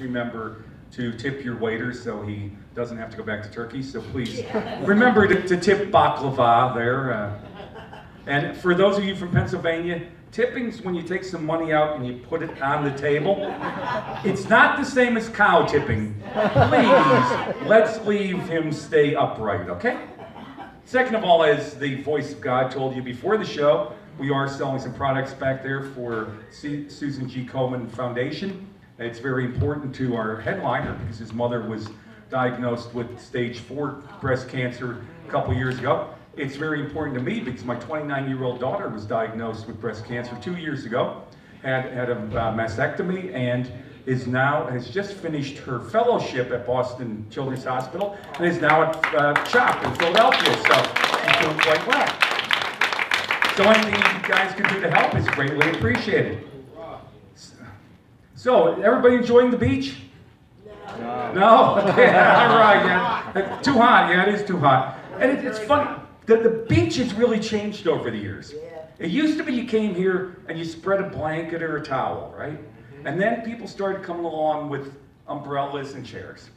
remember to tip your waiter so he doesn't have to go back to Turkey. So please remember to tip baklava there. And for those of you from Pennsylvania, tipping's when you take some money out and you put it on the table. It's not the same as cow tipping. Please, let's leave him stay upright, okay? Second of all, as the voice of God told you before the show, we are selling some products back there for Susan G. Komen Foundation. It's very important to our headliner because his mother was diagnosed with stage 4 breast cancer a couple years ago. It's very important to me because my 29-year-old daughter was diagnosed with breast cancer 2 years ago, had a mastectomy, and has just finished her fellowship at Boston Children's Hospital and is now at CHOP in Philadelphia, so she's doing quite well. So anything you guys can do to help is greatly appreciated. So, everybody enjoying the beach? No? Okay, all right, yeah. Too hot, yeah, it is too hot. And it's funny, the beach has really changed over the years. It used to be you came here and you spread a blanket or a towel, right? And then people started coming along with umbrellas and chairs.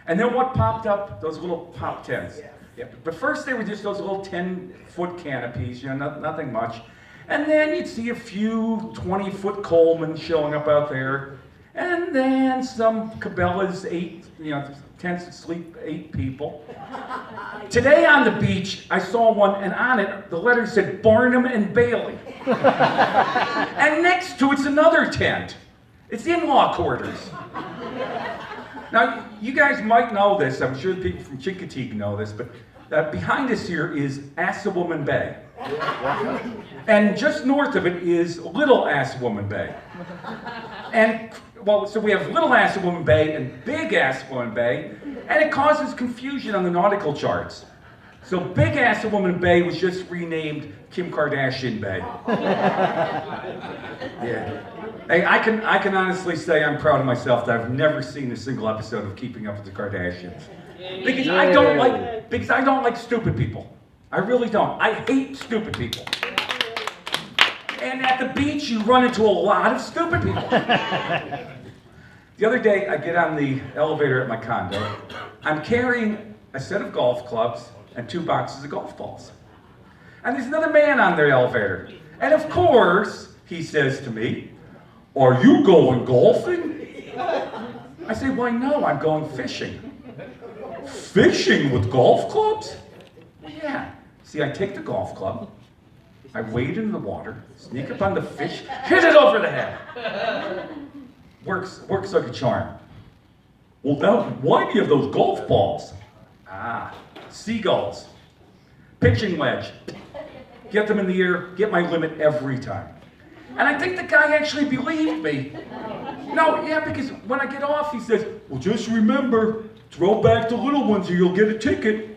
And then what popped up? Those little pop tents. Yeah, but first they were just those little 10-foot canopies, nothing much. And then you'd see a few 20-foot Coleman showing up out there. And then some Cabela's tents that sleep 8 people. Today on the beach, I saw one, and on it, the letter said Barnum and Bailey. And next to it's another tent. It's in-law quarters. Now, you guys might know this. I'm sure the people from Chincoteague know this, but behind us here is Assawoman Bay. And just north of it is Little Assawoman Bay. And, so we have Little Assawoman Bay and Big Assawoman Bay, and it causes confusion on the nautical charts. So Big Assawoman Bay was just renamed Kim Kardashian Bay. Yeah. Hey, I can honestly say I'm proud of myself that I've never seen a single episode of Keeping Up with the Kardashians. Because I don't like stupid people. I really don't. I hate stupid people. And at the beach, you run into a lot of stupid people. The other day, I get on the elevator at my condo. I'm carrying a set of golf clubs and 2 boxes of golf balls. And there's another man on the elevator. And of course, he says to me, "Are you going golfing?" I say, "Why, no, I'm going fishing." "Fishing with golf clubs?" "Yeah." See, I take the golf club, I wade into the water, sneak up on the fish, hit it over the head. Works like a charm. "Well, now, why do you have those golf balls?" "Ah, seagulls. Pitching wedge. Get them in the air, get my limit every time." And I think the guy actually believed me. No, yeah, because when I get off, he says, "Well, just remember, throw back the little ones or you'll get a ticket."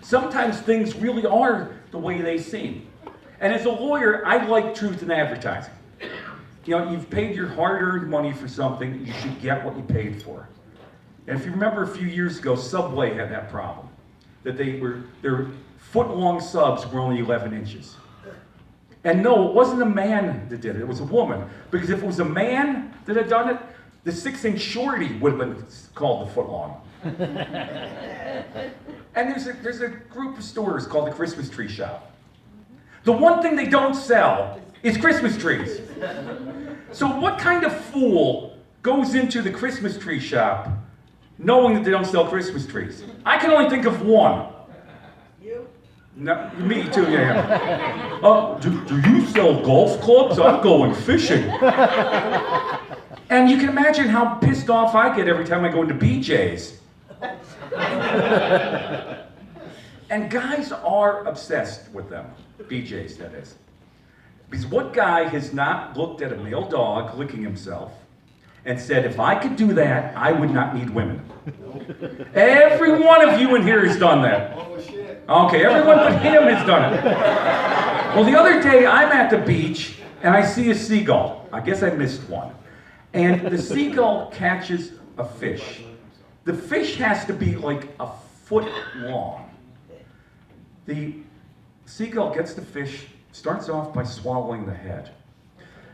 Sometimes things really are the way they seem. And as a lawyer, I like truth in advertising. You've paid your hard-earned money for something, you should get what you paid for. And if you remember a few years ago, Subway had that problem. That their foot-long subs were only 11 inches. And no, it wasn't a man that did it, it was a woman. Because if it was a man that had done it, the 6-inch shorty would have been called the foot-long. And there's a group of stores called the Christmas Tree Shop. The one thing they don't sell is Christmas trees. So what kind of fool goes into the Christmas tree shop knowing that they don't sell Christmas trees? I can only think of one. You? No, me too, yeah. Do you sell golf clubs? I'm going fishing. And you can imagine how pissed off I get every time I go into BJ's. And guys are obsessed with them. BJ's, that is. Because what guy has not looked at a male dog licking himself and said, "If I could do that, I would not need women"? Every one of you in here has done that. Okay, everyone but him has done it. Well, the other day, I'm at the beach, and I see a seagull. I guess I missed one. And the seagull catches a fish. The fish has to be like a foot long. The seagull gets the fish, starts off by swallowing the head,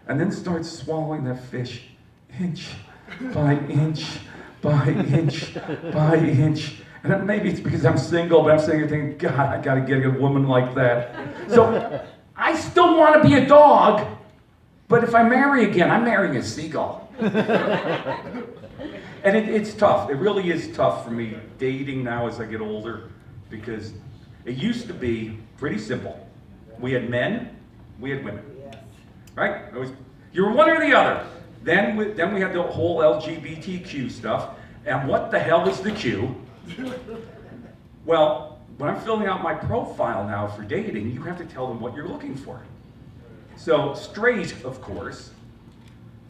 and then starts swallowing that fish inch by inch, by inch, by inch. And maybe it's because I'm single, but I'm sitting here thinking, God, I gotta get a woman like that. So I still want to be a dog, but if I marry again, I'm marrying a seagull. And it's tough. It really is tough for me dating now as I get older, because it used to be pretty simple. We had men, we had women, right? You were one or the other. Then we had the whole LGBTQ stuff, and what the hell is the Q? Well, when I'm filling out my profile now for dating, you have to tell them what you're looking for. So straight, of course.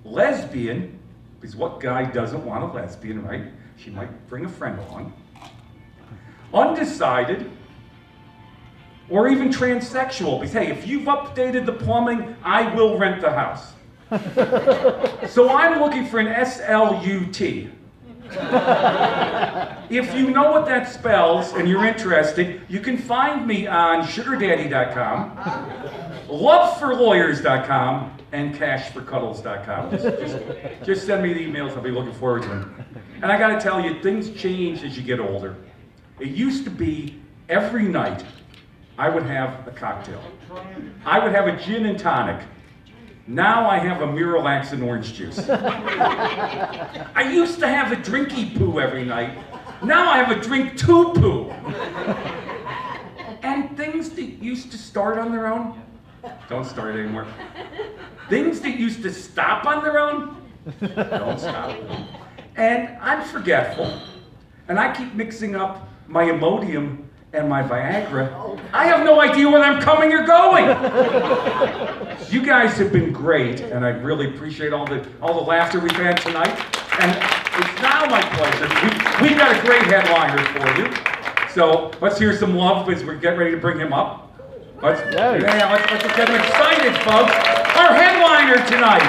Lesbian, because what guy doesn't want a lesbian, right? She might bring a friend along. Undecided, or even transsexual, because hey, if you've updated the plumbing, I will rent the house. So I'm looking for an SLUT. If you know what that spells and you're interested, you can find me on sugardaddy.com, loveforlawyers.com, and cashforcuddles.com. Just send me the emails. I'll be looking forward to them. And I gotta tell you, things change as you get older. It used to be every night I would have a cocktail. I would have a gin and tonic. Now I have a Miralax and orange juice. I used to have a drinky poo every night. Now I have a drink two poo. And things that used to start on their own, don't start anymore. Things that used to stop on their own, don't stop. And I'm forgetful. And I keep mixing up my Imodium and my Viagra. I have no idea whether I'm coming or going. You guys have been great, and I really appreciate all the laughter we've had tonight. And it's now my pleasure. We've got a great headliner for you. So let's hear some love as we get ready to bring him up. Let's get him excited, folks. Our headliner tonight.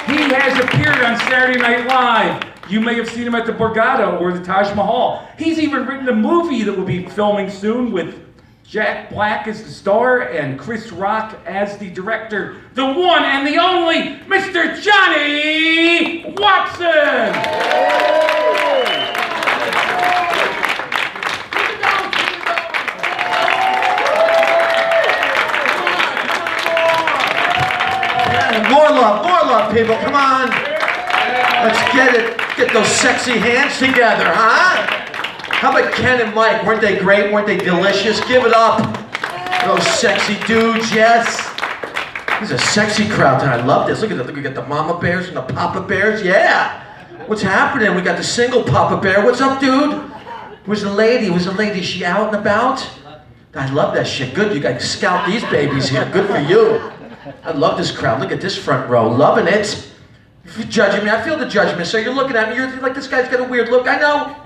He has appeared on Saturday Night Live. You may have seen him at the Borgata or the Taj Mahal. He's even written a movie that will be filming soon with Jack Black as the star and Chris Rock as the director. The one and the only Mr. Johnny Watson! More love, people, come on. Let's get it. Get those sexy hands together, huh? How about Ken and Mike? Weren't they great? Weren't they delicious? Give it up. Those sexy dudes, yes. This is a sexy crowd tonight. I love this. Look at that. Look, we got the mama bears and the papa bears. Yeah. What's happening? We got the single papa bear. What's up, dude? Where's the lady? Where's the lady? Is she out and about? I love that shit. Good. You guys scout these babies here. Good for you. I love this crowd. Look at this front row. Loving it. You're judging me. I feel the judgment. So you're looking at me. You're like, this guy's got a weird look. I know.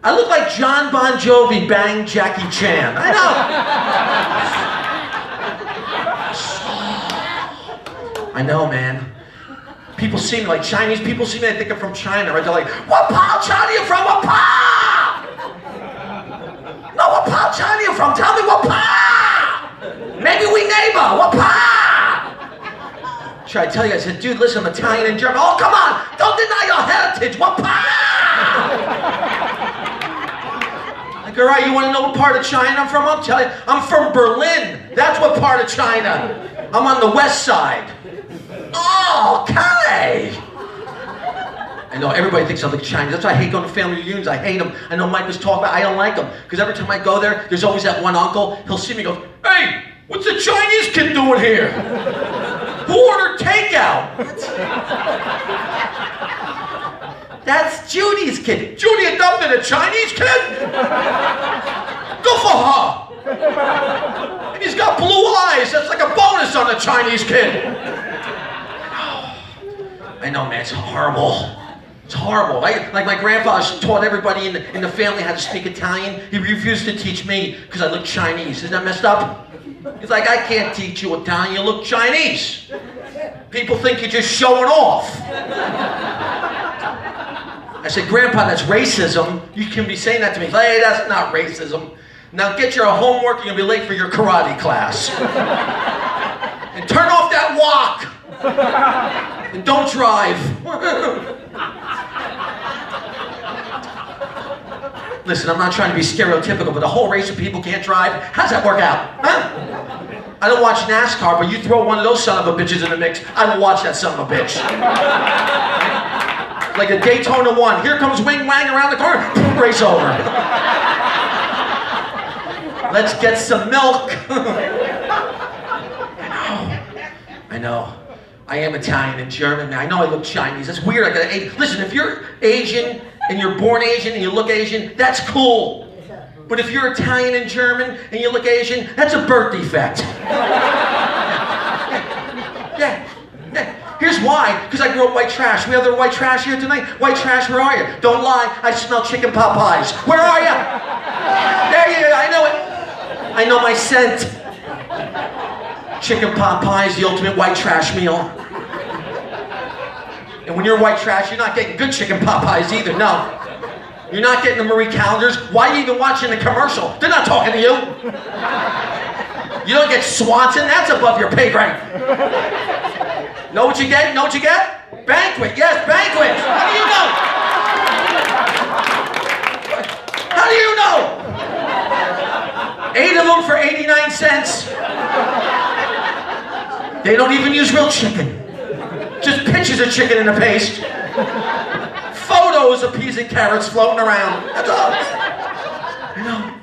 I look like John Bon Jovi banged Jackie Chan. I know. I know, man. People see me like Chinese people see me. They think I'm from China, right? They're like, what part of China are you from? What part? No, what part of China are you from? Tell me what part. Maybe we neighbor. What part? Should I tell you? I said, dude, listen, I'm Italian and German. Oh, come on! Don't deny your heritage! What part? Like, all right, you want to know what part of China I'm from? I'll tell you. I'm from Berlin. That's what part of China. I'm on the west side. Oh, okay. I know, everybody thinks I'm like Chinese. That's why I hate going to family reunions. I hate them. I know Mike was talking about I don't like them. Because every time I go there, there's always that one uncle. He'll see me and go, hey, what's the Chinese kid doing here? Who ordered takeout? That's Judy's kid. Judy adopted a Chinese kid? Good for her. And he's got blue eyes. That's like a bonus on a Chinese kid. I know, man. It's horrible. It's horrible. Like my grandfather taught everybody in the family how to speak Italian. He refused to teach me because I look Chinese. Isn't that messed up? He's like, I can't teach you Italian. You look Chinese. People think you're just showing off. I said, Grandpa, that's racism. You can be saying that to me. He's like, hey, that's not racism. Now get your homework. You're going to be late for your karate class. And turn off that wok. And don't drive. Listen, I'm not trying to be stereotypical, but a whole race of people can't drive. How's that work out? Huh? I don't watch NASCAR, but you throw one of those son of a bitches in the mix, I will watch that son of a bitch. Like a Daytona 1. Here comes Wing Wang around the corner, race over. Let's get some milk. I know. I am Italian and German. I know I look Chinese. That's weird. Listen, if you're Asian and you're born Asian and you look Asian, that's cool. But if you're Italian and German and you look Asian, that's a birth defect. Yeah. Here's why. Because I grew up white trash. We have the white trash here tonight. White trash, where are you? Don't lie. I smell chicken pot pies. Where are you? There you are. I know it. I know my scent. Chicken pot pie is the ultimate white trash meal. And when you're white trash, you're not getting good chicken pot pies either, no. You're not getting the Marie Callender's. Why are you even watching the commercial? They're not talking to you. You don't get Swanson, that's above your pay grade. Know what you get? Know what you get? Banquet, yes, banquet. How do you know? How do you know? 8 of them for 89 cents. They don't even use real chicken. Just pictures of chicken in a paste. Photos of peas and carrots floating around. That's all. I know.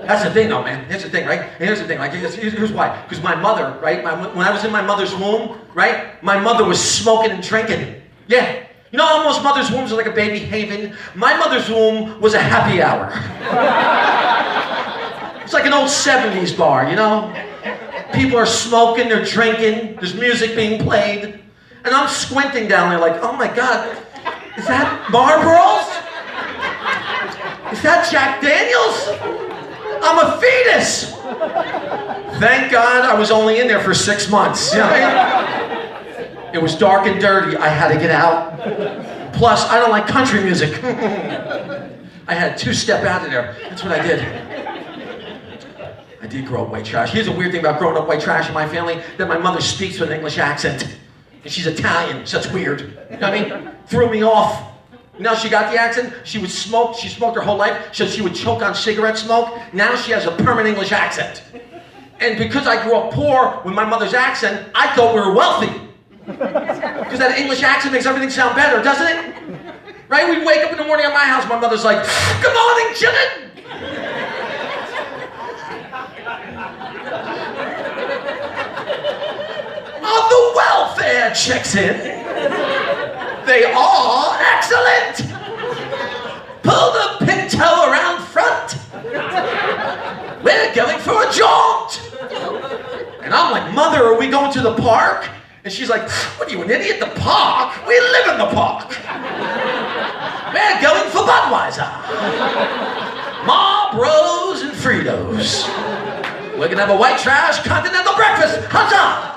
That's the thing though, man. Here's the thing, right? Here's the thing, like, here's why. Because my mother, right, when I was in my mother's womb, right, my mother was smoking and drinking. Yeah. You know how most mothers' wombs are like a baby haven? My mother's womb was a happy hour. It's like an old 70s bar, you know? People are smoking, they're drinking, there's music being played. And I'm squinting down there like, oh my God, is that Marlboros? Is that Jack Daniels? I'm a fetus! Thank God I was only in there for 6 months. You know? It was dark and dirty, I had to get out. Plus, I don't like country music. I had to step out of there. That's what I did. I did grow up white trash. Here's a weird thing about growing up white trash in my family, that my mother speaks with an English accent. And she's Italian, so that's weird. You know what I mean? Threw me off. You know, she got the accent. She would smoke. She smoked her whole life, so she would choke on cigarette smoke. Now she has a permanent English accent. And because I grew up poor with my mother's accent, I thought we were wealthy. Because that English accent makes everything sound better, doesn't it? Right? We'd wake up in the morning at my house, my mother's like, "Good morning, chicken!" Are the welfare checks in? They are excellent! Pull the pinto around front. We're going for a jaunt. And I'm like, Mother, are we going to the park? And she's like, what are you, an idiot? The park? We live in the park. We're going for Budweiser. Marlboros and Fritos. We're gonna have a white trash continental breakfast. Huzzah!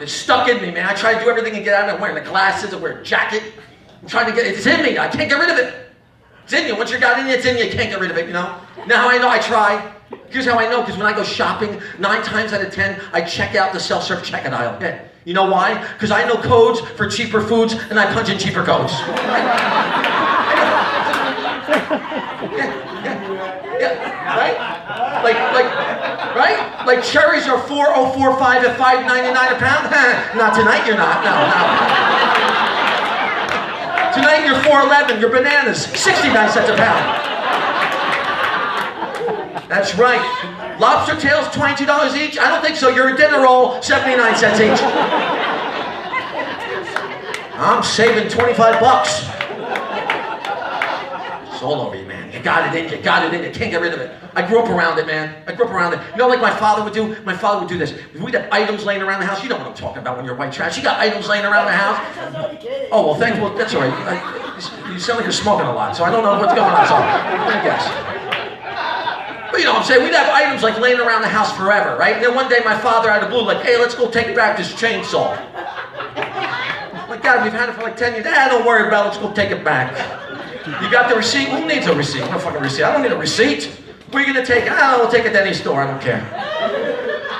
It's stuck in me, man. I try to do everything and get out of it. I'm wearing the glasses, I wear a jacket. I'm trying to get it's in me. I can't get rid of it. It's in you. Once you got in, it's in you. You can't get rid of it, you know? Now how I know I try. Here's how I know, because when I go shopping, 9 times out of 10, I check out the self-serve checkout aisle. Yeah. You know why? Because I know codes for cheaper foods, and I punch in cheaper codes. Yeah, right? Right? Like cherries are $4.045 at $5.99 a pound? Not tonight, you're not. No. Tonight you're $4.11. Your bananas, 69 cents a pound. That's right. Lobster tails, $22 each? I don't think so. Your dinner roll, 79 cents each. I'm saving 25 bucks. It's all over you, man. You got it in, you can't get rid of it. I grew up around it, man. I grew up around it. You know, like my father would do? My father would do this. We'd have items laying around the house. You know what I'm talking about when you're white trash. You got items laying around the house. Oh, well, thanks. Well, that's all right. You sound like you're smoking a lot, so I don't know what's going on. So, I guess. But you know what I'm saying? We'd have items like laying around the house forever, right? And then one day my father out of the blue, like, hey, let's go take back this chainsaw. I'm like, God, we've had it for like 10 years. Don't worry about it. Let's go take it back. You got the receipt? Who needs a receipt? No fucking receipt. I don't need a receipt. Where are you going to take it? We'll take it to any store. I don't care.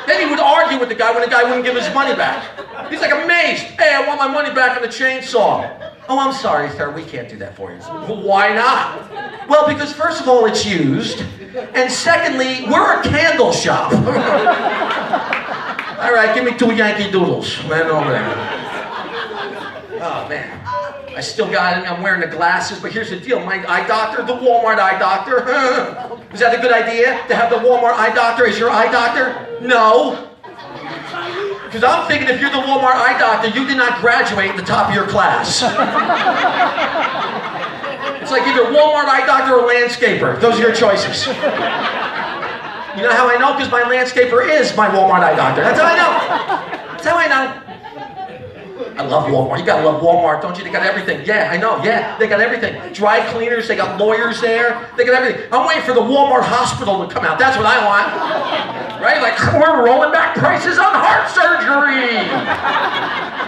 Then he would argue with the guy when the guy wouldn't give his money back. He's like amazed. Hey, I want my money back on the chainsaw. Oh, I'm sorry, sir, we can't do that for you. Well, why not? Well, because first of all, it's used, and secondly, we're a candle shop. All right, give me 2 Yankee Doodles. Man over there. Oh, man. I still got it. I'm wearing the glasses, but here's the deal. My eye doctor, the Walmart eye doctor. Is that a good idea to have the Walmart eye doctor as your eye doctor? No. Because I'm thinking if you're the Walmart eye doctor, you did not graduate at the top of your class. It's like either Walmart eye doctor or landscaper. Those are your choices. You know how I know? Because my landscaper is my Walmart eye doctor. That's how I know. That's how I know. I love Walmart. You gotta love Walmart, don't you? They got everything. Yeah, I know. Yeah, they got everything. Dry cleaners, they got lawyers there. They got everything. I'm waiting for the Walmart hospital to come out. That's what I want. Right? Like, we're rolling back prices on heart surgery.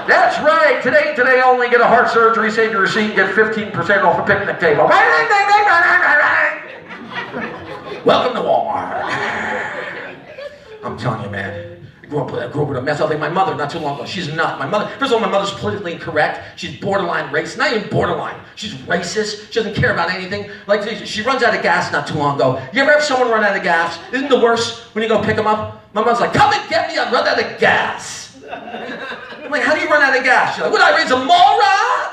That's right. Today only get a heart surgery, save your receipt, and get 15% off a picnic table. Welcome to Walmart. I'm telling you, man. I grew up with a mess. I think my mother, not too long ago, she's not. My mother, first of all, my mother's politically incorrect. She's borderline racist. Not even borderline. She's racist. She doesn't care about anything. Like, she runs out of gas not too long ago. You ever have someone run out of gas? Isn't the worst when you go pick them up? My mother's like, come and get me, I run out of gas. I'm like, how do you run out of gas? She's like, what, I raise a moron?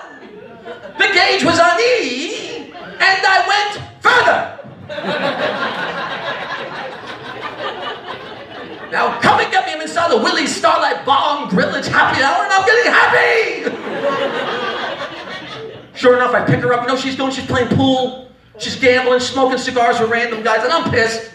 The gauge was on E, and I went further. Now, come and get me. I'm inside the Willie's Starlight Bar and Grill. It's happy hour, and I'm getting happy! Sure enough, I pick her up. You know what she's doing? She's playing pool. She's gambling, smoking cigars with random guys, and I'm pissed.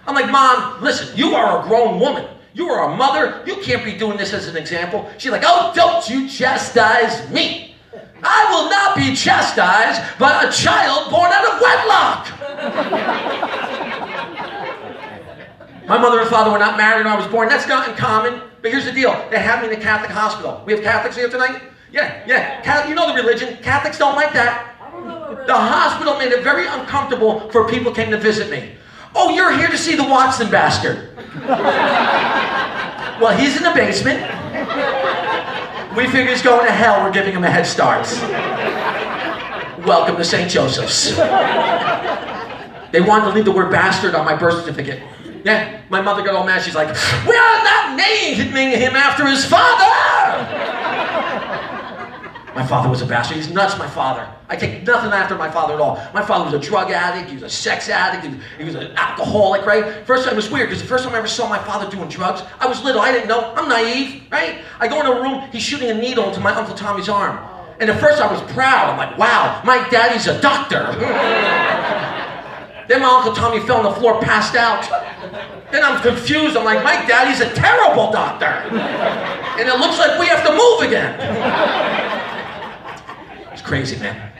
I'm like, Mom, listen, you are a grown woman. You are a mother. You can't be doing this as an example. She's like, oh, don't you chastise me. I will not be chastised by a child born out of wedlock. My mother and father were not married when I was born. That's not uncommon. But here's the deal. They have me in a Catholic hospital. We have Catholics here tonight? Yeah. You know the religion. Catholics don't like that. The hospital made it very uncomfortable for people who came to visit me. Oh, you're here to see the Watson bastard. Well, he's in the basement. We figure he's going to hell. We're giving him a head start. Welcome to St. Joseph's. They wanted to leave the word bastard on my birth certificate. Yeah, my mother got all mad. She's like, we are not naming him after his father! My father was a bastard. He's nuts, my father. I take nothing after my father at all. My father was a drug addict. He was a sex addict. He was an alcoholic, right? First time it was weird because the first time I ever saw my father doing drugs, I was little. I didn't know. I'm naive, right? I go in a room. He's shooting a needle into my Uncle Tommy's arm. And at first I was proud. I'm like, wow, my daddy's a doctor. Then my Uncle Tommy fell on the floor, passed out. Then I'm confused. I'm like, my daddy's a terrible doctor. And it looks like we have to move again. It's crazy, man.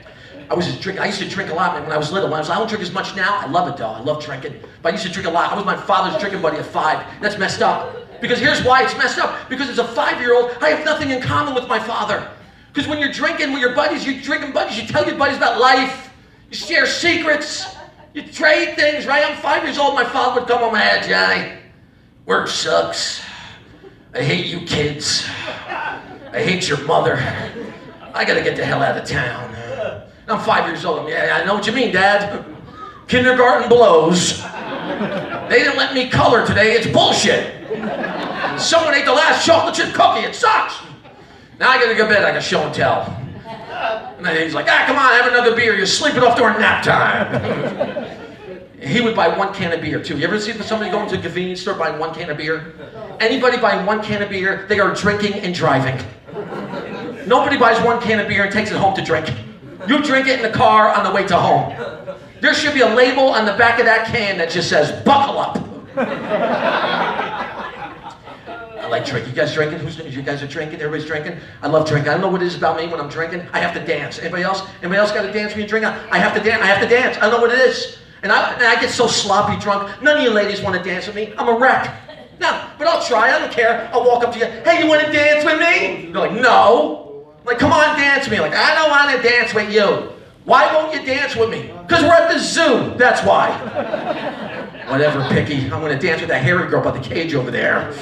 I used to drink a lot, man, when I was little. I don't drink as much now. I love it, though. I love drinking. But I used to drink a lot. I was my father's drinking buddy at 5. That's messed up. Because here's why it's messed up. Because as a 5-year-old, I have nothing in common with my father. Because when you're drinking with your buddies, you're drinking buddies. You tell your buddies about life. You share secrets. You trade things, right? I'm 5 years old. My father would come home, hey, Johnny, work sucks. I hate you kids. I hate your mother. I gotta get the hell out of town. I'm 5 years old. Yeah, I know what you mean, Dad. Kindergarten blows. They didn't let me color today. It's bullshit. Someone ate the last chocolate chip cookie. It sucks. Now I gotta go to bed. I got show and tell. And then he's like, come on, have another beer. You're sleeping off during nap time. He would buy 1 can of beer, too. You ever see somebody going to a convenience store buying 1 can of beer? Anybody buying 1 can of beer, they are drinking and driving. Nobody buys 1 can of beer and takes it home to drink. You drink it in the car on the way to home. There should be a label on the back of that can that just says, buckle up. I like drinking. You guys drinking? You guys are drinking? Everybody's drinking? I love drinking. I don't know what it is about me when I'm drinking. I have to dance. Anybody else? Anybody else got to dance when you drink? I have to dance. I have to dance. I don't know what it is. And I get so sloppy drunk. None of you ladies want to dance with me. I'm a wreck. No, but I'll try. I don't care. I'll walk up to you. Hey, you want to dance with me? You're like, no. I'm like, come on, dance with me. Like, I don't want to dance with you. Why won't you dance with me? Because we're at the zoo. That's why. Whatever, Picky. I'm going to dance with that hairy girl by the cage over there.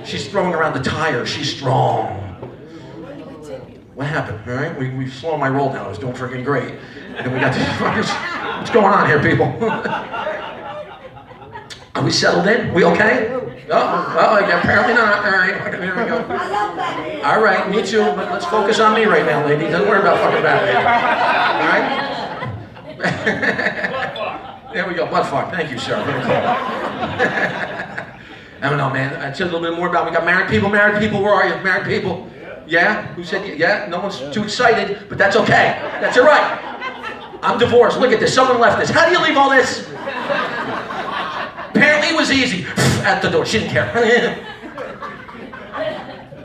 She's throwing around the tire. She's strong. What happened? All right, we slowed my roll down. I was doing freaking great. And then we got this. What's going on here, people? Are we settled in? We okay? Oh, apparently not. All right, here we go. All right, me too. But let's focus on me right now, lady. Don't worry about fucking that, lady. All right? There we go. Butt fuck. Thank you, sir. I don't know, man. I'd say a little bit more about. We got married people. Married people. Where are you? Married people. Yeah? Who said yeah? No one's too excited, but that's okay. That's all right. I'm divorced. Look at this. Someone left this. How do you leave all this? Apparently it was easy. At the door. She didn't care.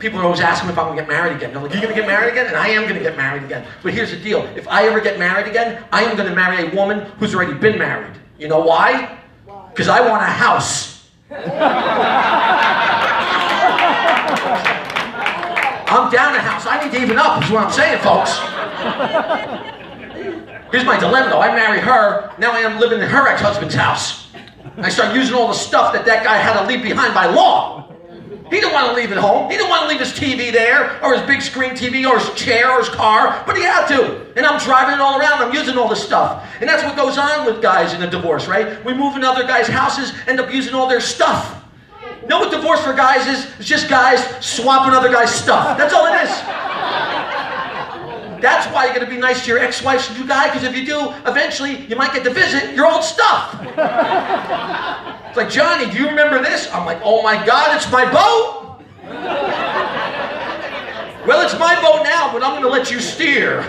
People are always asking me if I'm going to get married again. They're like, you going to get married again? And I am going to get married again. But here's the deal. If I ever get married again, I am going to marry a woman who's already been married. You know why? Because I want a house. I'm down a house. I need to even up, is what I'm saying, folks. Here's my dilemma, though. I marry her. Now I am living in her ex-husband's house. I start using all the stuff that guy had to leave behind by law. He didn't want to leave it home. He didn't want to leave his TV there, or his big screen TV, or his chair, or his car, but he had to. And I'm driving it all around. I'm using all this stuff. And that's what goes on with guys in a divorce, right? We move into other guys' houses, end up using all their stuff. You know what divorce for guys is? It's just guys swapping other guys' stuff. That's all it is. That's why you're going to be nice to your ex-wife's new guy, because if you do, eventually you might get to visit your old stuff. It's like, Johnny, do you remember this? I'm like, oh my God, it's my boat. Well, it's my boat now, but I'm going to let you steer.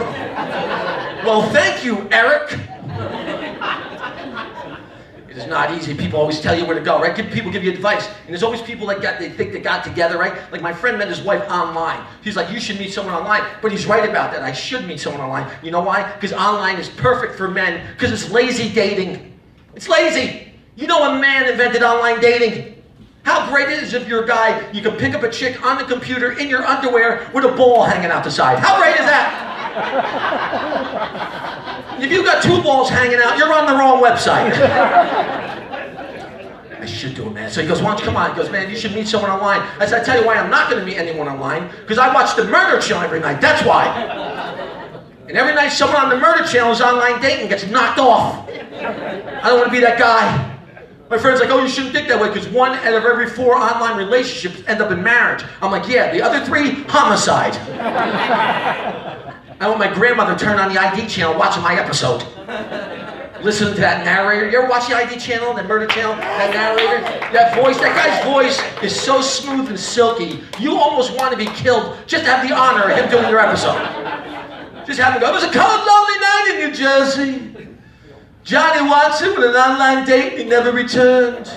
Well, thank you, Eric. It is not easy. People always tell you where to go, right? People give you advice. And there's always people that they think they got together, right? Like my friend met his wife online. He's like, you should meet someone online. But he's right about that. I should meet someone online. You know why? Because online is perfect for men. Because it's lazy dating. It's lazy. You know a man invented online dating. How great it is if you're a guy, you can pick up a chick on the computer in your underwear with a ball hanging out the side. How great is that? If you got two balls hanging out, you're on the wrong website. I should do it, man. So he goes, why don't you come on? He goes, man, you should meet someone online. I said, I tell you why I'm not going to meet anyone online, because I watch the Murder Channel every night. That's why. And every night someone on the Murder Channel is online dating and gets knocked off. I don't want to be that guy. My friend's like, oh, you shouldn't think that way, because 1 out of every 4 online relationships end up in marriage. I'm like, yeah, the other 3, homicide. I want my grandmother to turn on the ID channel watching my episode. Listen to that narrator. You ever watch the ID channel, the Murder Channel? That narrator? That voice, that guy's voice is so smooth and silky. You almost want to be killed just to have the honor of him doing your episode. Just have him go, it was a cold, lonely night in New Jersey. Johnny Watson with an online date, he never returned.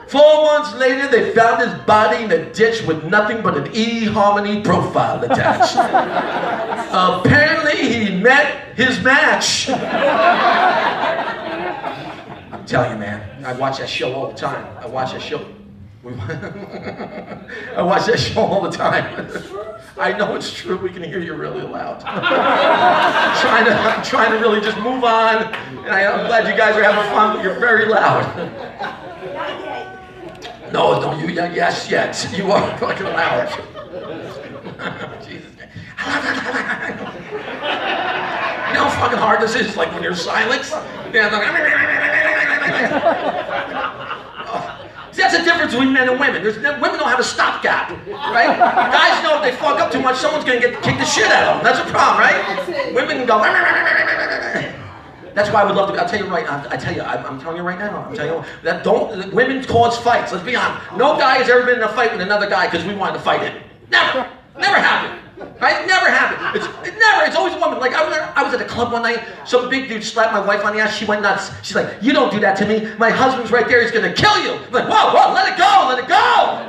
4 months later, they found his body in a ditch with nothing but an eHarmony profile attached. Apparently, he met his match. I'm telling you, man, I watch that show all the time. I watch that show. I watch that show all the time. I know it's true. We can hear you really loud. I'm trying to really just move on. And I'm glad you guys are having fun, but you're very loud. No, don't you? Yes, yet. You are fucking loud. Jesus. You know how fucking hard this is? Like when you're silent. Yeah, See, that's the difference between men and women. Women don't have a stopgap, right? Guys know if they fuck up too much, someone's gonna get kicked the shit out of them. That's a problem, right? Women can go. That's why I would love to. I'll tell you right. I'm telling you right now. I'm telling you that women cause fights. Let's be honest. No guy has ever been in a fight with another guy because we wanted to fight it. Never happened. Right? Never happened. It's always a woman. Like I was at a club one night. Some big dude slapped my wife on the ass. She went nuts. She's like, "You don't do that to me. My husband's right there. He's gonna kill you." I'm like, whoa, let it go, let it go.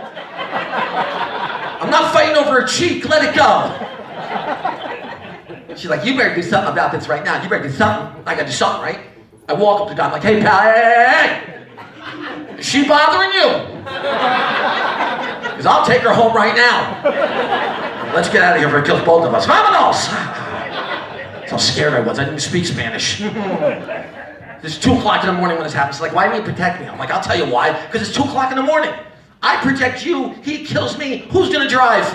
I'm not fighting over her cheek. Let it go. She's like, you better do something about this right now. You better do something. I gotta do something, right? I walk up to the guy, I'm like, hey, pal, hey. Is she bothering you? Because I'll take her home right now. Let's get out of here before it kills both of us. Vámonos! That's how scared I was. I didn't speak Spanish. It's 2 o'clock in the morning when this happens. She's like, why do you protect me? I'm like, I'll tell you why. Because it's 2 o'clock in the morning. I protect you. He kills me. Who's gonna drive?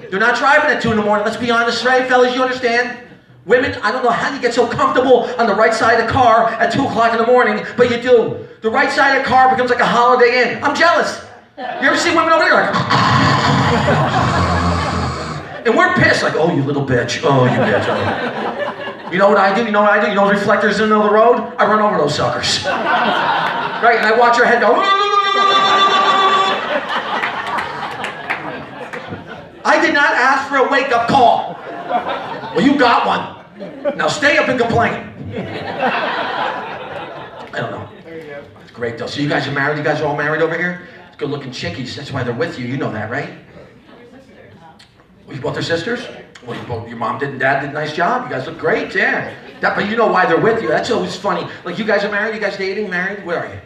They're not driving at 2 in the morning. Let's be honest, right, fellas? You understand? Women, I don't know how you get so comfortable on the right side of the car at 2 o'clock in the morning, but you do. The right side of the car becomes like a Holiday Inn. I'm jealous. You ever see women over there like... And we're pissed, like, oh, you little bitch. Oh, you bitch. Oh. You know what I do? You know what I do? You know those reflectors in the middle of the road? I run over those suckers. Right, and I watch her head go... I did not ask for a wake-up call. Well, you got one. Now stay up and complain. I don't know. It's great though. So you guys are married? You guys are all married over here? Good looking chickies. That's why they're with you. You know that, right? Well, you both are sisters? Well, your mom did and dad did a nice job. You guys look great, yeah. But you know why they're with you. That's always funny. Like you guys are married? You guys dating? Married? Where are you?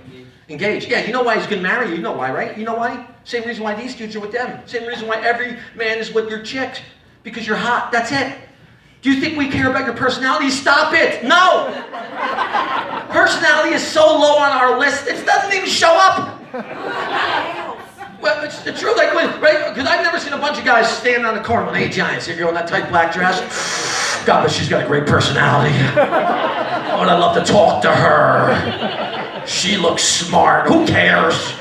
Engaged. Yeah, you know why he's going to marry you. You know why, right? You know why? Same reason why these dudes are with them. Same reason why every man is with your chick. Because you're hot. That's it. Do you think we care about your personality? Stop it! No! Personality is so low on our list, it doesn't even show up! Well, it's the truth, like, right? Because I've never seen a bunch of guys standing on the corner with 8 giants. Here, girl in that tight black dress. God, but she's got a great personality. Oh, and I love to talk to her. She looks smart. Who cares?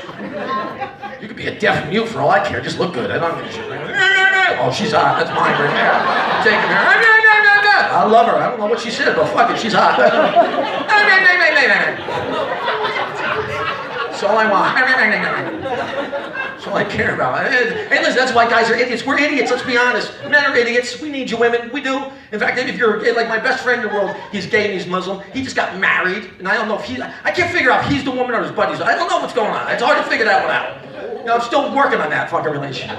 You could be a deaf mute for all I care. Just look good. I don't give a shit. Oh, she's hot. That's mine right there. I'm taking her. I love her. I don't know what she said, but fuck it, she's hot. That's all I want. That's all I care about. Hey, listen, that's why guys are idiots. We're idiots, let's be honest. Men are idiots. We need you women. We do. In fact, if you're gay, like my best friend in the world, he's gay and he's Muslim. He just got married, and I don't know if I can't figure out if he's the woman or his buddies. I don't know what's going on. It's hard to figure that one out. You know, I'm still working on that fucking relationship.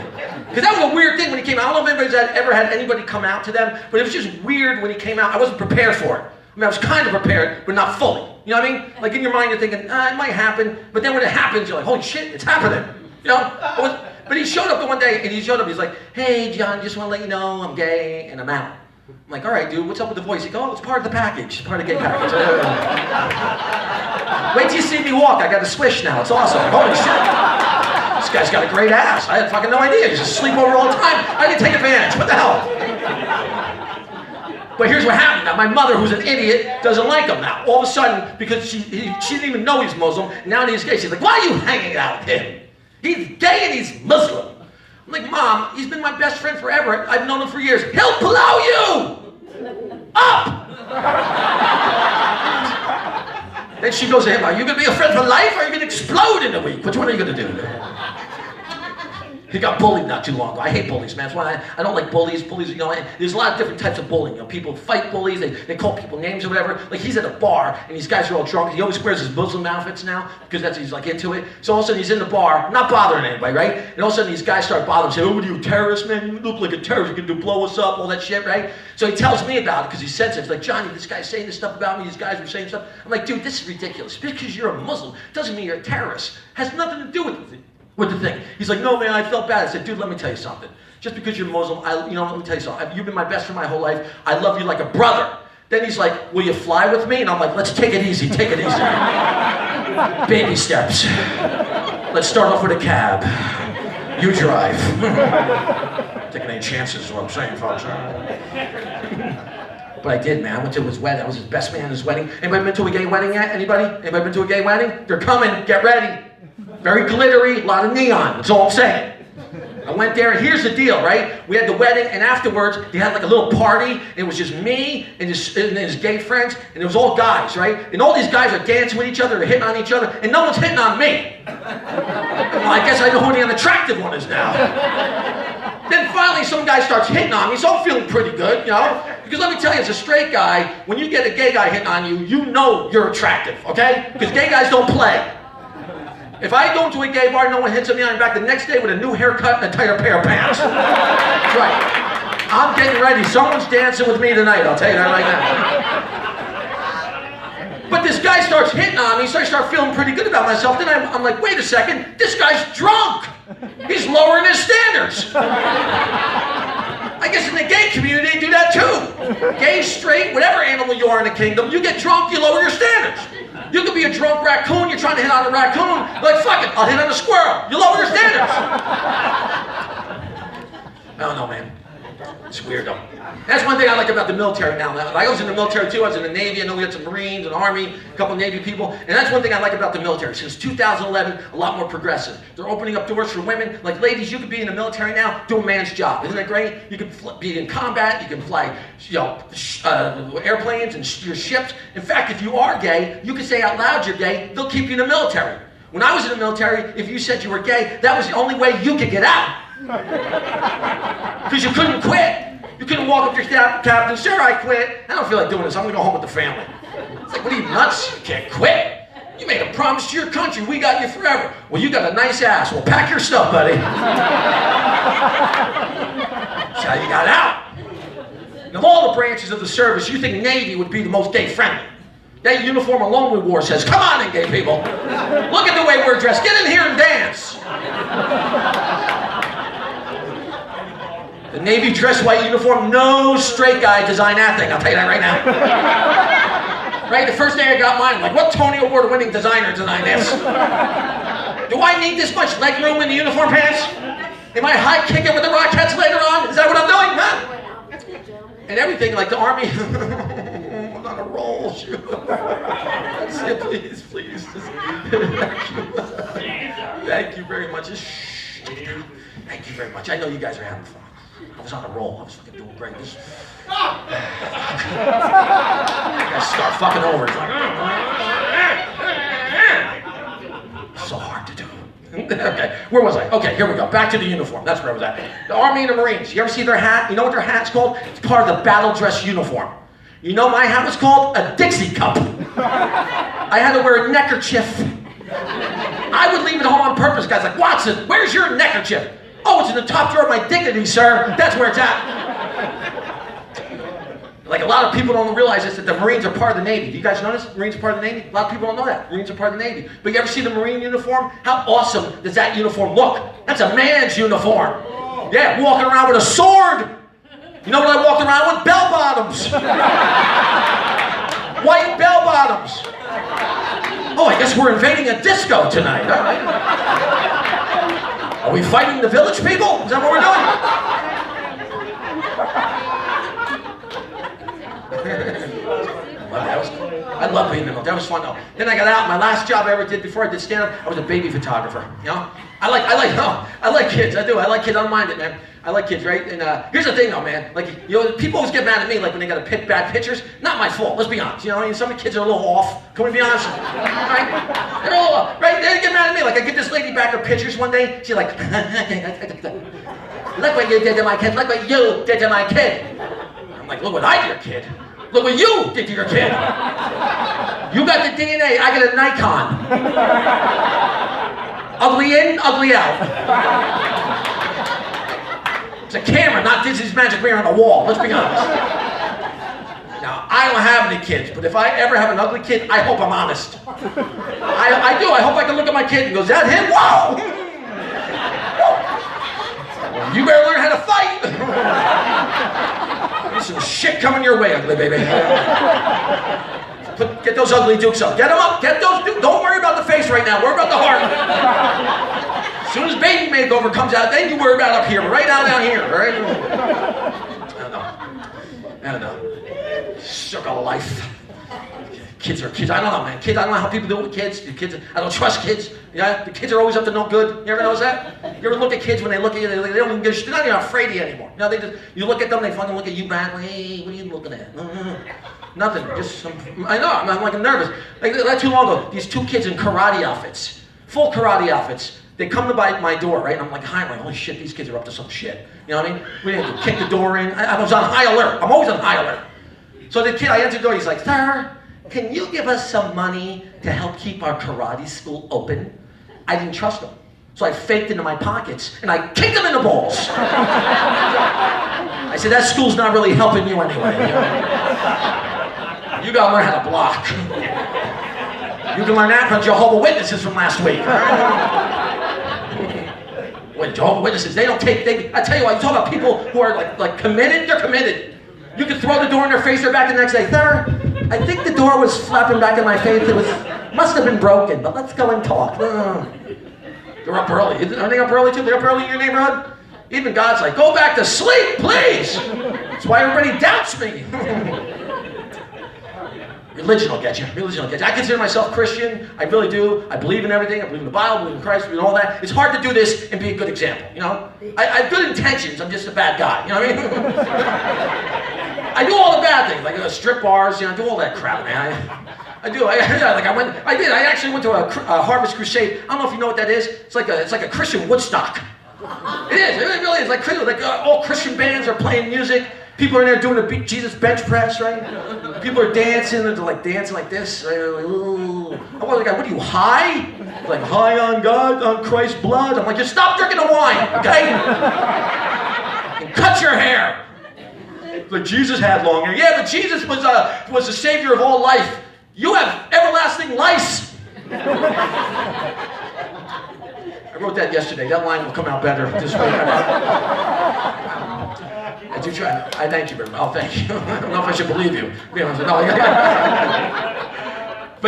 Because that was a weird thing when he came out. I don't know if anybody's ever had anybody come out to them, but it was just weird when he came out. I wasn't prepared for it. I mean, I was kind of prepared, but not fully. You know what I mean? Like in your mind, you're thinking, it might happen, but then when it happens, you're like, holy shit, it's happening. You know? But he showed up the one day, and he's like, hey, John, just want to let you know I'm gay, and I'm out. I'm like, all right, dude, what's up with the voice? He goes, oh, it's part of the package. It's part of the gay package. Wait till you see me walk. I got a swish now. It's awesome. Holy shit. This guy's got a great ass. I had fucking no idea. He just sleep over all the time. I didn't take advantage. What the hell? But here's what happened. Now, my mother, who's an idiot, doesn't like him now. All of a sudden, because she didn't even know he's Muslim, now that he's gay, she's like, why are you hanging out with him? He's gay and he's Muslim. I'm like, Mom, he's been my best friend forever. I've known him for years. He'll plow you up! Then she goes to him, are you going to be a friend for life or are you going to explode in a week? Which one are you going to do? He got bullied not too long ago. I hate bullies, man. That's why I don't like bullies. Bullies, you know, there's a lot of different types of bullying. You know, people fight bullies, they call people names or whatever. Like he's at a bar and these guys are all drunk. He always wears his Muslim outfits now because he's like into it. So all of a sudden he's in the bar, not bothering anybody, right? And all of a sudden these guys start bothering him, say, oh, what are you, a terrorist, man? You look like a terrorist. You can blow us up, all that shit, right? So he tells me about it because he's sensitive. He's like, Johnny, this guy's saying this stuff about me. These guys were saying stuff. I'm like, dude, this is ridiculous. Because you're a Muslim doesn't mean you're a terrorist. Has nothing to do with it. With the thing. He's like, no, man, I felt bad. I said, dude, let me tell you something. Just because you're Muslim, let me tell you something. You've been my best friend my whole life. I love you like a brother. Then he's like, will you fly with me? And I'm like, let's take it easy, take it easy. Baby steps. Let's start off with a cab. You drive. Taking any chances is what I'm saying, folks. But I did, man. I went to his wedding. I was his best man at his wedding. Anybody been to a gay wedding yet? Anybody? Anybody been to a gay wedding? They're coming. Get ready. Very glittery, a lot of neon, that's all I'm saying. I went there, and here's the deal, right? We had the wedding, and afterwards, they had like a little party, and it was just me and his gay friends, and it was all guys, right? And all these guys are dancing with each other, they're hitting on each other, and no one's hitting on me. Well, I guess I know who the unattractive one is now. Then finally, some guy starts hitting on me, so I'm feeling pretty good, you know? Because let me tell you, as a straight guy, when you get a gay guy hitting on you, you know you're attractive, okay? Because gay guys don't play. If I go into a gay bar and no one hits me on the back the next day with a new haircut and a tighter pair of pants. That's right. I'm getting ready. Someone's dancing with me tonight, I'll tell you that right now. But this guy starts hitting on me, so I start feeling pretty good about myself. Then I'm like, wait a second, this guy's drunk. He's lowering his standards. I guess in the gay community they do that too. Gay, straight, whatever animal you are in the kingdom, you get drunk, you lower your standards. You could be a drunk raccoon, you're trying to hit on a raccoon, like fuck it, I'll hit on a squirrel. You lower your standards. I don't know, man. It's weird though. That's one thing I like about the military now. I was in the military too. I was in the Navy. I know we had some Marines and Army, a couple of Navy people. And that's one thing I like about the military. Since 2011, a lot more progressive. They're opening up doors for women. Like, ladies, you could be in the military now, do a man's job. Isn't that great? You can be in combat. You can fly, airplanes and your ships. In fact, if you are gay, you can say out loud you're gay. They'll keep you in the military. When I was in the military, if you said you were gay, that was the only way you could get out. Because you couldn't quit. You couldn't walk up to your captain, sir, I quit. I don't feel like doing this. I'm going to go home with the family. It's like, what are you, nuts? You can't quit. You made a promise to your country. We got you forever. Well, you got a nice ass. Well, pack your stuff, buddy. That's how you got out. And of all the branches of the service, you think Navy would be the most gay-friendly. That uniform alone we wore says, come on in, gay people. Look at the way we're dressed. Get in here and dance. The Navy dress white uniform, no straight guy design that thing. I'll tell you that right now. Right, the first day I got mine, I'm like, what Tony Award winning designer designed this? Do I need this much leg room in the uniform pants? Am I high kicking with the Rockettes later on? Is that what I'm doing? Huh? And everything, like the Army, I'm on a roll. That's it, please, please. Thank you very much. Thank you very much. I know you guys are having fun. I was on a roll. I was fucking doing great. I gotta start fucking over. It's so hard to do. Okay, where was I? Okay, here we go. Back to the uniform. That's where I was at. The Army and the Marines. You ever see their hat? You know what their hat's called? It's part of the battle dress uniform. You know my hat was called? A Dixie cup. I had to wear a neckerchief. I would leave it home on purpose. Guys like, Watson, where's your neckerchief? Oh, it's in the top drawer of my dignity, sir. That's where it's at. Like, a lot of people don't realize this, that the Marines are part of the Navy. Do you guys know this? Marines are part of the Navy? A lot of people don't know that. Marines are part of the Navy. But you ever see the Marine uniform? How awesome does that uniform look? That's a man's uniform. Yeah, walking around with a sword. You know what I walked around with? Bell bottoms. White bell bottoms. Oh, I guess we're invading a disco tonight. All right. Are we fighting the village people? Is that what we're doing? I love being in the military. That was fun though. Then I got out. My last job I ever did before I did stand-up, I was a baby photographer. You know, I like kids. I do. I like kids. I don't mind it, man. I like kids, right? And here's the thing, though, man. Like, you know, people always get mad at me, like when they got to pick bad pictures. Not my fault. Let's be honest. You know, I mean, some kids are a little off. Can we be honest? Right? They're a little off, right? They get mad at me. Like, I get this lady back her pictures one day. She's like, look what you did to my kid. Look what you did to my kid. I'm like, look what I did to your kid. Look what you did to your kid. You got the DNA. I got a Nikon. Ugly in, ugly out. It's a camera, not Disney's magic mirror on the wall. Let's be honest. Now, I don't have any kids, but if I ever have an ugly kid, I hope I'm honest. I do. I hope I can look at my kid and go, is that him? Whoa! You better learn how to fight. There's some shit coming your way, ugly baby. Get those ugly dukes up. Get them up. Get those dukes. Don't worry about the face right now. Worry about the heart. As soon as baby makeover comes out, then you worry about up here. But right now, down here, right? I don't know. Circle of life. Kids are kids. I don't know, man. Kids. I don't know how people do it with kids. The kids. I don't trust kids. Yeah, the kids are always up to no good. You ever notice that? You ever look at kids when they look at you? They don't even give. They're not even afraid of you anymore. You know, they just. You look at them, they fucking look at you back. Like, hey, what are you looking at? Nothing. Just some. I know. I'm like nervous. Like not too long ago, these two kids in karate outfits, full karate outfits. They come to my door, right? And I'm like, hi, I'm like, holy shit, these kids are up to some shit. You know what I mean? We had to kick the door in. I was on high alert. I'm always on high alert. So the kid, I enter the door. He's like, sir, can you give us some money to help keep our karate school open? I didn't trust him. So I faked into my pockets and I kicked him in the balls. I said, that school's not really helping you anyway. You gotta learn how to block. You can learn that from Jehovah's Witnesses from last week. When Jehovah's Witnesses, they don't take, I tell you what, you talk about people who are like committed, they're committed. You can throw the door in their face, they're back the next day. Sir, I think the door was flapping back in my face. It must have been broken, but let's go and talk. They're up early. Are they up early too? They're up early in your neighborhood? Even God's like, go back to sleep, please. That's why everybody doubts me. Religion will get you. Religion will get you. I consider myself Christian. I really do. I believe in everything. I believe in the Bible. I believe in Christ. I believe in all that. It's hard to do this and be a good example. You know, I have good intentions. I'm just a bad guy. You know what I mean? I do all the bad things, like strip bars. You know, I do all that crap, man. I do. I actually went to a Harvest Crusade. I don't know if you know what that is. It's like a Christian Woodstock. It is. It really is. Like all Christian bands are playing music. People are in there doing the Jesus bench press, right? People are dancing, and they're like dancing like this. Right? Like, ooh. I was like, what are you, high? Like, high on God, on Christ's blood. I'm like, just stop drinking the wine, okay? And cut your hair. Like, Jesus had long hair. Yeah, but Jesus was the savior of all life. You have everlasting lice. I wrote that yesterday. That line will come out better this week. I do try. I thank you very much. Oh, thank you. I don't know if I should believe you. But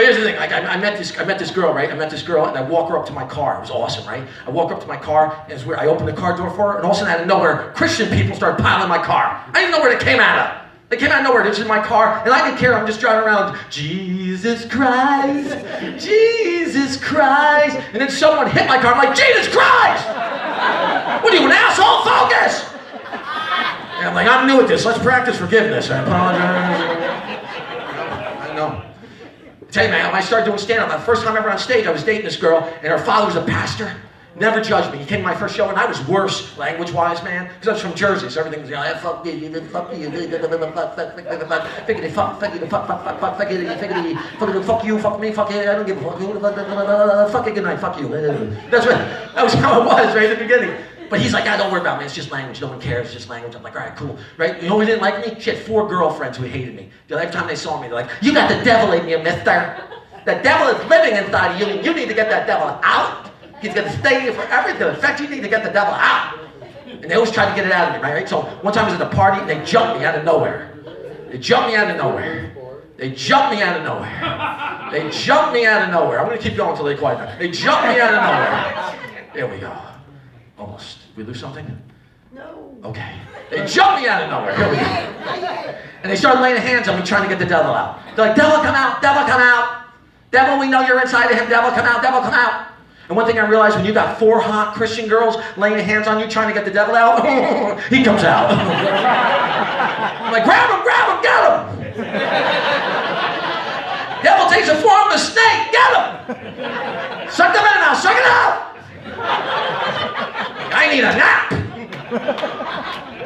here's the thing. Like, I met this girl, right? I met this girl, and I walk her up to my car. It was awesome, right? I walk up to my car, and it's weird. I opened the car door for her, and all of a sudden, out of nowhere, Christian people started piling in my car. I didn't know where they came out of. They came out of nowhere. They're just in my car, and I didn't care. I'm just driving around. Jesus Christ, Jesus Christ. And then someone hit my car. I'm like, Jesus Christ! What are you, an asshole? Focus! And I'm like, I'm new at this. Let's practice forgiveness. I apologize. I know. I tell you, man, when I started doing stand-up, the first time ever on stage, I was dating this girl, and her father was a pastor. Never judged me. He came to my first show, and I was worse, language-wise, man, because I was from Jersey, so everything was, you know, fuck you, fuck you, fuck you, fuck me, fuck you, I don't give a fuck, fuck you, good night, fuck you. That was how it was right at the beginning. But he's like, don't worry about me, it's just language, no one cares, it's just language. I'm like, all right, cool, right? You know who didn't like me? She had 4 girlfriends who hated me. Every time they saw me, they're like, you got the devil in you, mister. The devil is living inside of you, and you need to get that devil out. He's going to stay here forever. He's going to affect you. You need to get the devil out. And they always try to get it out of me, right? So one time I was at a party, and they jumped me out of nowhere. They jumped me out of nowhere. They jumped me out of nowhere. They jumped me out of nowhere. I'm going to keep going until they quiet down. They jumped me out of nowhere. There we go. Almost. Did we lose something? No. Okay. They jumped me out of nowhere. Here we go. And they started laying hands on me trying to get the devil out. They're like, devil, come out. Devil, come out. Devil, we know you're inside of him. Devil, come out. Devil, come out. And one thing I realized, when you got 4 hot Christian girls laying hands on you trying to get the devil out, he comes out. I'm like, grab him, get him. Devil takes the form of a snake, get him. Suck the venom out, suck it out. I need a nap.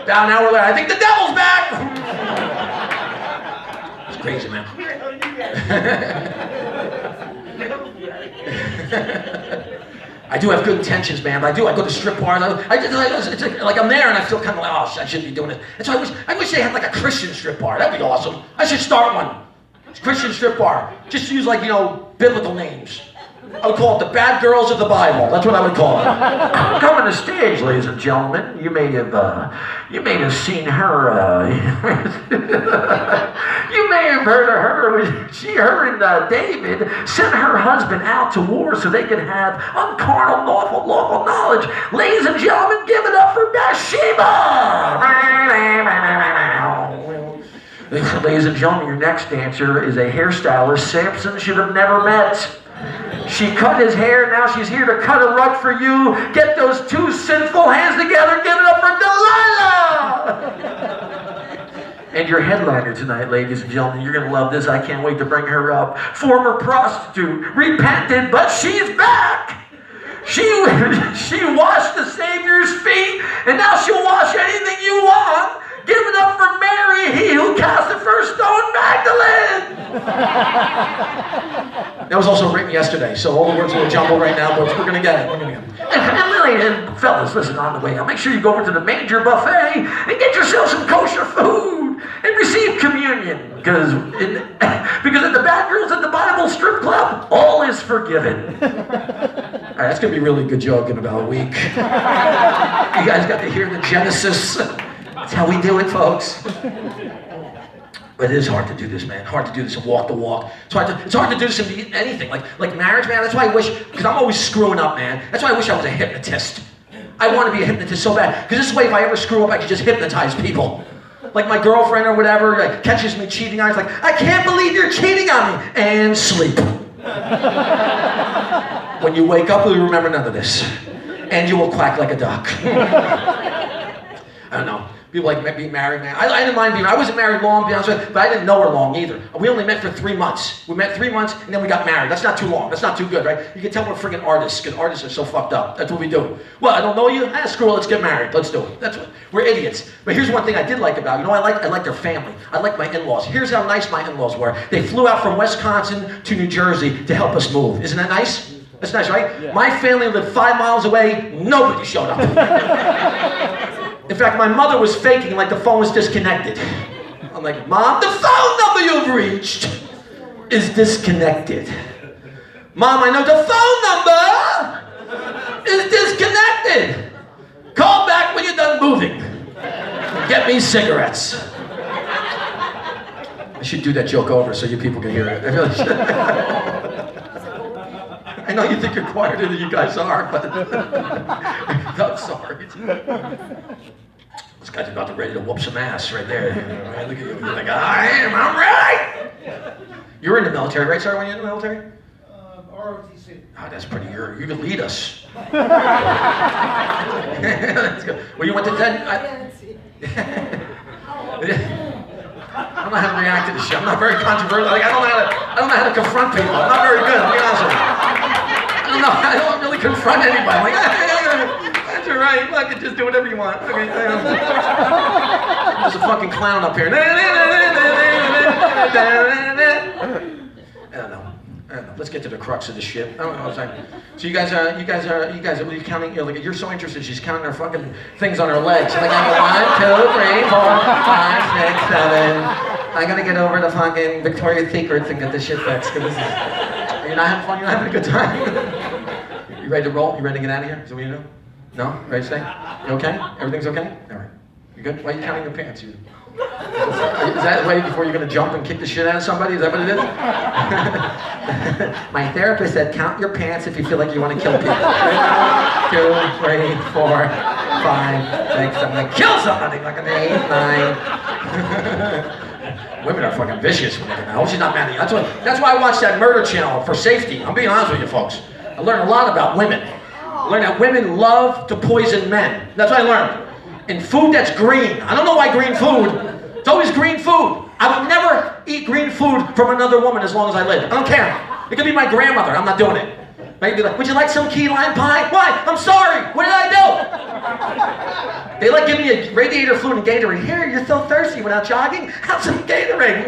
About an hour later, I think the devil's back. It's crazy, man. I do have good intentions, man, but I go to strip bars. It's like I'm there and I feel kind of like, oh, I shouldn't be doing it. And so I wish they had like a Christian strip bar. That'd be awesome. I should start one. Christian strip bar. Just use like, biblical names. I would call it the Bad Girls of the Bible. That's what I would call it. Coming to stage, ladies and gentlemen. You may have seen her. You may have heard of her. Her and David sent her husband out to war so they could have uncarnal, lawful knowledge. Ladies and gentlemen, give it up for Bathsheba. Ladies and gentlemen, your next dancer is a hairstylist Samson should have never met. She cut his hair, now she's here to cut a rug for you. Get those 2 sinful hands together, give it up for Delilah! And your headliner tonight, ladies and gentlemen, you're going to love this. I can't wait to bring her up. Former prostitute, repented, but she's back! She washed the Savior's feet, and now she'll wash anything you want. Give it up for Mary, he who cast the first stone, Magdalene! That was also written yesterday, so all the words are a jumble right now, but we're going to get it. And fellas, listen on the way out. Make sure you go over to the Manger Buffet and get yourself some kosher food and receive communion. Because at the Bad Girls at the Bible Strip Club, all is forgiven. All right, that's going to be a really good joke in about a week. You guys got to hear the Genesis. That's how we do it, folks. But it is hard to do this, man. Hard to do this and walk the walk. It's hard to do this in anything. Like marriage, man. That's why I wish, because I'm always screwing up, man. That's why I wish I was a hypnotist. I want to be a hypnotist so bad. Because this way, if I ever screw up, I can just hypnotize people. Like my girlfriend or whatever like, catches me cheating on, it's like, I can't believe you're cheating on me. And sleep. When you wake up, you'll remember none of this. And you will quack like a duck. I don't know. People like being married, man. I didn't mind being, I wasn't married long, to be honest with you, but I didn't know her long either. We only met for 3 months. We met 3 months, and then we got married. That's not too long. That's not too good, right? You can tell we're freaking artists, because artists are so fucked up. That's what we do. Well, I don't know you? Screw it, let's get married. Let's do it. That's what, we're idiots. But here's one thing I did like about, I like their family. I like my in-laws. Here's how nice my in-laws were. They flew out from Wisconsin to New Jersey to help us move. Isn't that nice? That's nice, right? Yeah. My family lived 5 miles away. Nobody showed up. In fact, my mother was faking like the phone was disconnected. I'm like, Mom, the phone number you've reached is disconnected. Mom, I know the phone number is disconnected. Call back when you're done moving. Get me cigarettes. I should do that joke over so you people can hear it. I really should. I know you think you're quieter than you guys are, but I'm sorry. This guy's about to ready to whoop some ass right there. Right, look at you. You're like, I'm right. You were in the military, right, sir, when you were in the military? ROTC. Oh, that's pretty. You can lead us. Let's go. Well, you went to 10. I don't know how to react to this shit. I'm not very controversial. Like, I don't know how to confront people. I'm not very good. I'll be honest with you. I don't really confront anybody. I'm like, that's all right. I can just do whatever you want. Okay, there's a fucking clown up here. I don't know. Let's get to the crux of the shit. I don't know what I'm saying. So you guys are counting, you're so interested, she's counting her fucking things on her legs. Like, I go 1, 2, 3, 4, 5, 6, 7. I gotta get over to fucking Victoria's Secrets and get this shit fixed. Are you not having fun? You're not having a good time? You ready to roll? You ready to get out of here? Is that what you do? No? Ready to stay? You okay? Everything's okay? All right. You good? Why are you counting your pants? Is that way before you're going to jump and kick the shit out of somebody? Is that what it is? My therapist said, count your pants if you feel like you want to kill people. 2, 3, 4, 5, 6, 7. Like, kill somebody! Like an 8, 9. Women are fucking vicious when they get out. She's not mad at you. That's why I watch that murder channel, for safety. I'm being honest with you folks. I learned a lot about women. I learned that women love to poison men. That's what I learned. In food that's green. I don't know why green food. It's always green food. I would never eat green food from another woman as long as I live. I don't care. It could be my grandmother. I'm not doing it. They'd be like, would you like some key lime pie? Why? I'm sorry. What did I do? They like giving me a radiator fluid and Gatorade. Here, you're so thirsty without jogging. Have some Gatorade.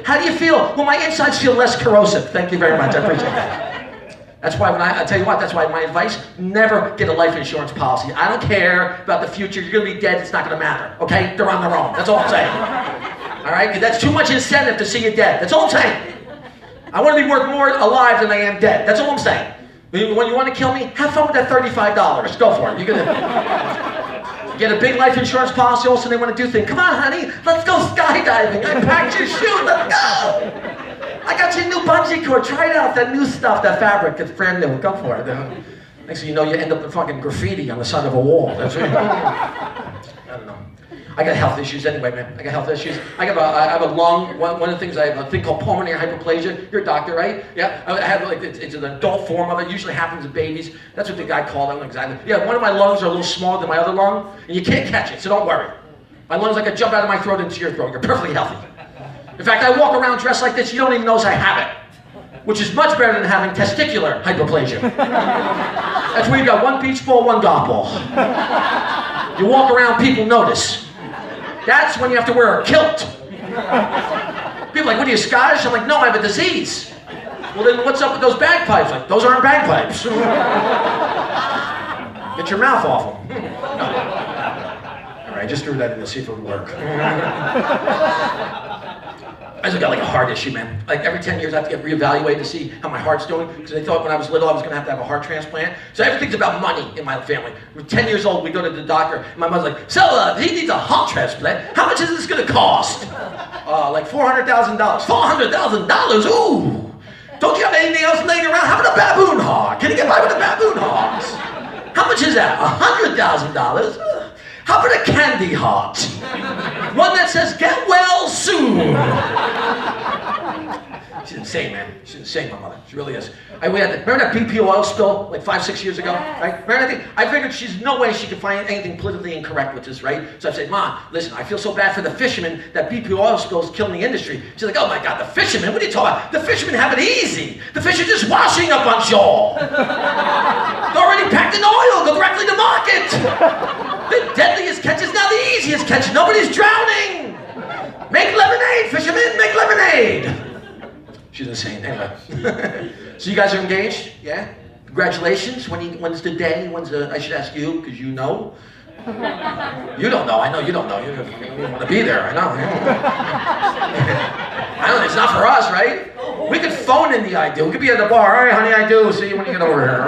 How do you feel? Well, my insides feel less corrosive. Thank you very much. I appreciate that. That's why I tell you what, that's why my advice, never get a life insurance policy. I don't care about the future. You're going to be dead. It's not going to matter. Okay? They're on their own. That's all I'm saying. All right? Because that's too much incentive to see you dead. That's all I'm saying. I want to be worth more alive than I am dead. That's all I'm saying. When you want to kill me, have fun with that $35. Go for it. You're going to get a big life insurance policy. Also, they want to do things. Come on, honey. Let's go skydiving. I packed your shoe. Let's go. I got you a new bungee cord. Try it out. That new stuff, that fabric. It's brand new. Go for it. Next thing you know, you end up with fucking graffiti on the side of a wall. That's what I don't know. I got health issues anyway, man. I got health issues. I have a lung. One of the things, I have a thing called pulmonary hyperplasia. You're a doctor, right? Yeah. I have it's an adult form of it. It usually happens in babies. That's what the guy called it. I don't know exactly. Yeah. One of my lungs are a little smaller than my other lung, and you can't catch it. So don't worry. My lungs like a jump out of my throat into your throat. You're perfectly healthy. In fact, I walk around dressed like this, you don't even notice I have it. Which is much better than having testicular hyperplasia. That's where you got one beach ball, one golf ball. You walk around, people notice. That's when you have to wear a kilt. People are like, what are you, Scottish? I'm like, no, I have a disease. Well then what's up with those bagpipes? Like, those aren't bagpipes. Get your mouth off them. Alright, I just threw that in to see if it would work. I just got like a heart issue, man. Like every 10 years I have to get reevaluated to see how my heart's doing, because they thought when I was little I was gonna have a heart transplant. So everything's about money in my family. We're 10 years old, we go to the doctor, and my mother's like, so he needs a heart transplant. How much is this gonna cost? Like $400,000. $400,000, ooh! Don't you have anything else laying around? How about a baboon hawk? Can you get by with a baboon hawk? How much is that? $100,000? How about a candy heart? One that says, get well soon. She's insane, man. She's insane, my mother. She really is. Remember that BP oil spill like 5-6 years ago? Right? Remember that thing? I figured she's no way she could find anything politically incorrect with this, right? So I said, Mom, listen, I feel so bad for the fishermen that BP oil spill is killing the industry. She's like, oh my God, the fishermen? What are you talking about? The fishermen have it easy. The fish are just washing up on shore. They're already packed in oil, go directly to market. The deadliest catch is now the easiest catch. Nobody's drowning. Make lemonade, fishermen, make lemonade. She's insane. Anyway. So you guys are engaged? Yeah? Congratulations. When's the day? I should ask you, because you know. You don't know. I know you don't know. You don't want to be there. I know. I know. It's not for us, right? We could phone in the I do. We could be at the bar. All right, honey, I do. See you when you get over here.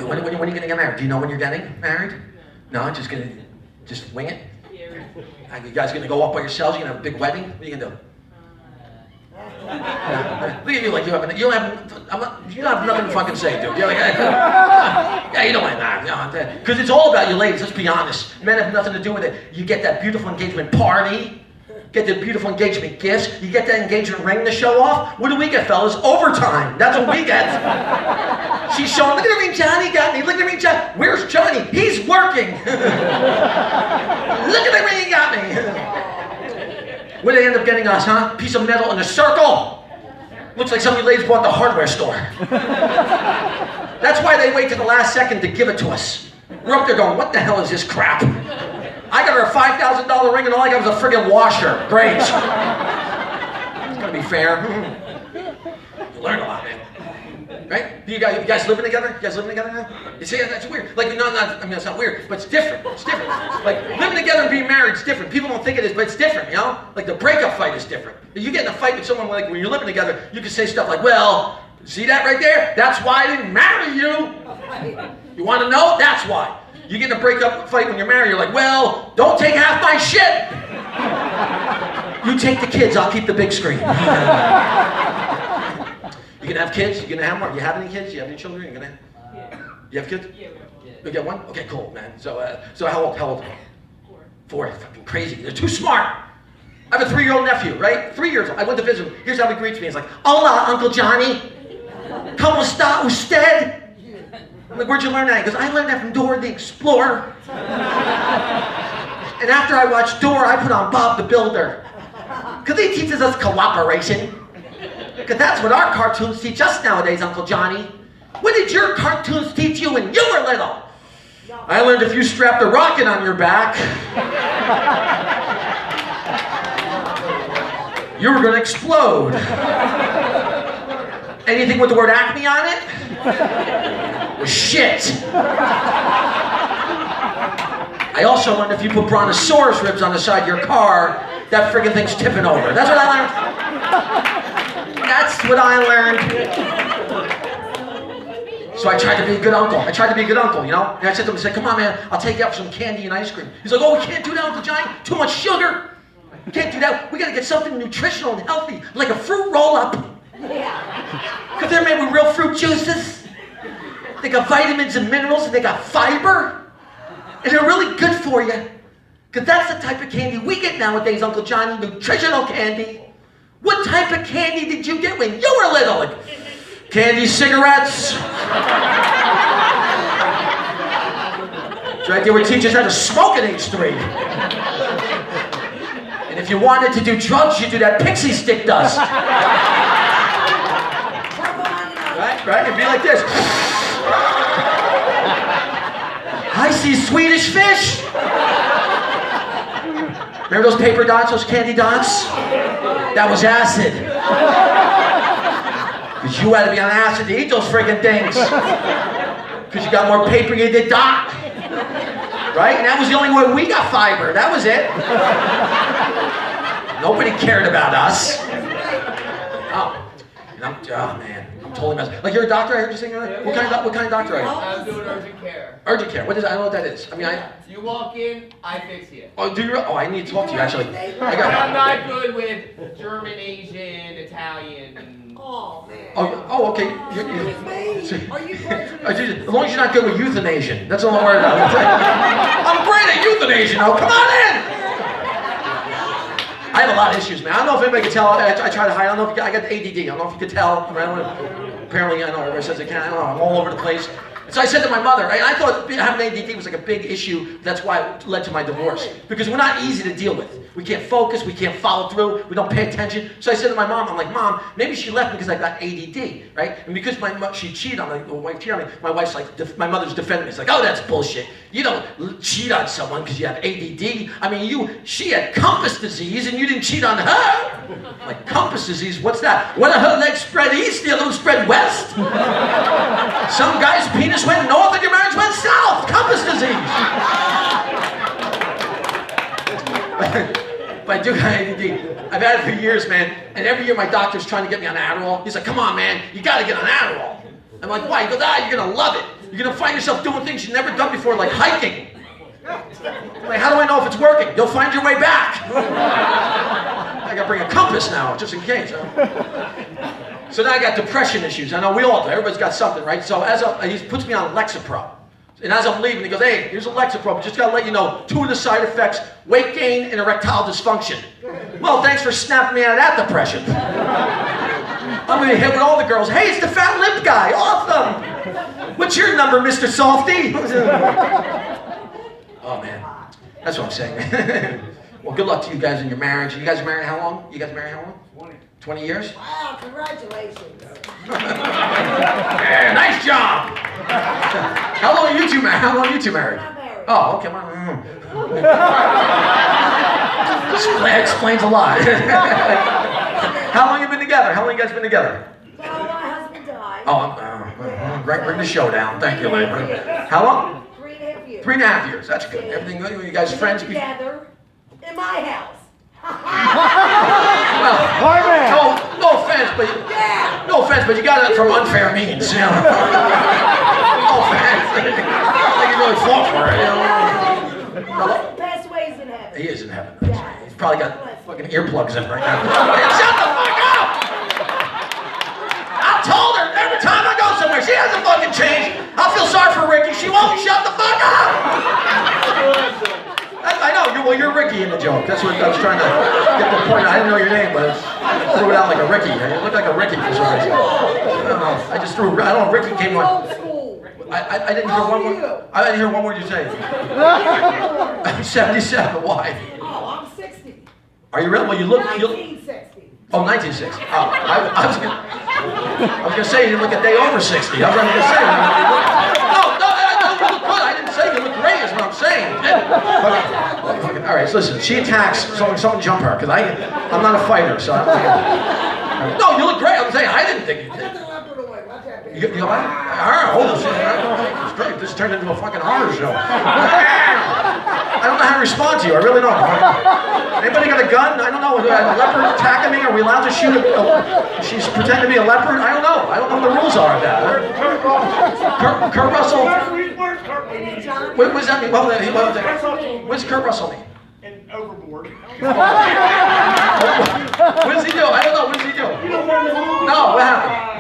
When are you going to get married? Do you know when you're getting married? No, just wing it? You guys going to go up by yourselves? You going to have a big wedding? What are you going to do? Look at you like you don't have nothing to fucking say, dude. You're like, yeah, you don't like that. Because it's all about you ladies, let's be honest. Men have nothing to do with it. You get that beautiful engagement party, get the beautiful engagement gifts, you get that engagement ring to show off. What do we get, fellas? Overtime. That's what we get. She's showing, look at the ring Johnny got me. Look at the ring Johnny. Where's Johnny? He's working. Look at the ring he got me. What did they end up getting us, huh? Piece of metal in a circle. Looks like some of you ladies bought the hardware store. That's why they wait to the last second to give it to us. We're up there going, what the hell is this crap? I got her a $5,000 ring and all I got was a friggin' washer. Great. It's gonna be fair. You learn a lot, man. Right? You guys living together? You guys living together now? You see, that's weird. Like, it's not weird, but it's different. It's different. Like, living together and being married is different. People don't think it is, but it's different, you know? Like, the breakup fight is different. You get in a fight with someone, like, when you're living together, you can say stuff like, well, see that right there? That's why I didn't marry you. You want to know? That's why. You get in a breakup fight when you're married, you're like, well, don't take half my shit. You take the kids, I'll keep the big screen. You gonna have kids? You gonna have more? You have any kids? You have any children? You gonna? Yeah. You have kids? Yeah. You got one? Okay, cool, man. So how old? 4. Fucking crazy. They're too smart. I have a 3-year-old nephew, right? 3 years old. I went to visit him. Here's how he greets me. He's like, hola, Uncle Johnny. ¿Cómo está usted? I'm like, where'd you learn that? He goes, I learned that from Dora the Explorer. And after I watched Dora, I put on Bob the Builder. Because he teaches us cooperation. Because that's what our cartoons teach us nowadays, Uncle Johnny. What did your cartoons teach you when you were little? I learned if you strapped a rocket on your back, you were going to explode. Anything with the word Acme on it was shit. I also learned if you put brontosaurus ribs on the side of your car, that friggin' thing's tipping over. That's what I learned. That's what I learned. So I tried to be a good uncle. You know? And I said to him, come on, man, I'll take you out for some candy and ice cream. He's like, oh, we can't do that, Uncle Johnny. Too much sugar. We can't do that. We got to get something nutritional and healthy, like a fruit roll-up. Because they're made with real fruit juices. They got vitamins and minerals, and they got fiber. And they're really good for you. Because that's the type of candy we get nowadays, Uncle Johnny, nutritional candy. What type of candy did you get when you were little? Like candy cigarettes? It's right there where teachers had to smoke at age 3. And if you wanted to do drugs, you do that pixie stick dust. Right? It'd be like this. I see Swedish fish. Remember those paper dots, those candy dots? That was acid. Because you had to be on acid to eat those friggin' things. Because you got more paper than you did dot. Right? And that was the only way we got fiber. That was it. Nobody cared about us. Oh. And Oh man, I'm totally messed. Like you're a doctor? I heard you saying that. What kind of doctor are you? I'm doing urgent care. Urgent care. What is? I don't know what that is. I mean, You walk in, I fix you. Oh, do you? Oh, I need to talk to you actually. I'm not good with German, Asian, Italian. Oh, man. Oh, okay. Excuse me? Are you prejudiced? As long as you're not good with euthanation, that's all I'm worried about. I'm great at euthanation. Oh, come on in. I have a lot of issues, man. I don't know if anybody can tell. I try to hide. I don't know if I got ADD. I don't know if you could tell. Apparently, I know everybody says they can. I don't know. I'm all over the place. So I said to my mother, and I thought having ADD was like a big issue. That's why it led to my divorce. Because we're not easy to deal with. We can't focus, we can't follow through, we don't pay attention. So I said to my mom, I'm like, Mom, maybe she left me because I got ADD, right? And because she cheated on me, my wife cheated on me, my wife's like, my mother's defending me. It's like, oh, that's bullshit. You don't cheat on someone because you have ADD. I mean, she had compass disease and you didn't cheat on her. Like, compass disease, what's that? One of her legs spread east, the other one spread west. Some guy's penis went north and your marriage went south. Compass disease. But I do got ADD. I've had it for years, man. And every year my doctor's trying to get me on Adderall. He's like, come on, man, you gotta get on Adderall. I'm like, why? He goes, you're gonna love it. You're gonna find yourself doing things you've never done before, like hiking. I'm like, how do I know if it's working? You'll find your way back. I gotta bring a compass now, just in case. So now I got depression issues. I know we all do. Everybody's got something, right? So he puts me on Lexapro. And as I'm leaving, he goes, hey, here's a Lexapro, just gotta let you know, 2 of the side effects, weight gain and erectile dysfunction. Well, thanks for snapping me out of that depression. I'm gonna hit with all the girls, hey, it's the fat lip guy, awesome. What's your number, Mr. Softy? Oh man, that's what I'm saying. Well, good luck to you guys in your marriage. You guys married how long? You guys married how long? 20 years? Wow, congratulations. Yeah, nice job. How long are you two married? How long are you two married? I'm not married. Oh, okay. That explains a lot. How long you been together? How long you guys been together? Well, my husband died. Oh, bring the show down. Thank you, lady. How long? 3.5 years. 3.5 years. That's good. Everything good? You guys friends? Together in my house. Well, no offense, but you got it from unfair means. You know? No offense. I don't think you really fought for it. You know? My husband passed away. He's in heaven. He is in heaven. Yeah. He's probably got fucking earplugs in right now. Hey, shut the fuck up! I told her every time I go somewhere, she hasn't fucking changed. I feel sorry for Ricky. She won't shut the fuck up. I know. Well, you're Ricky in the joke. That's what I was trying to get the point. I didn't know your name, but I threw it out like a Ricky. You look like a Ricky for some reason. I don't know. I just threw. I don't know. Ricky came on. Old school. I didn't hear one word. I didn't hear one word you say. I'm 77. Why? Oh, I'm 60. Are you real? Well, you look. 1960. Oh, 1960. Oh, I was gonna say you look a day over 60. I was gonna say. No, you look good. I didn't say you look great. Is what I'm saying. Okay. All right. So listen. She attacks. Someone jump her because I'm not a fighter. So I don't think. No, you look great. I'm saying I didn't think you did. Get the leopard away. Watch that baby. You know what? Holy shit. It's great. This turned into a fucking horror show. I don't know how to respond to you. I really don't. Anybody got a gun? I don't know. A leopard attacking me? Are we allowed to shoot she's pretending to be a leopard? I don't know. I don't know what the rules are of that. Kurt Russell? What does that mean? What does Kurt Russell mean? And overboard. What does he do? I don't know. What does he do? No, what happened?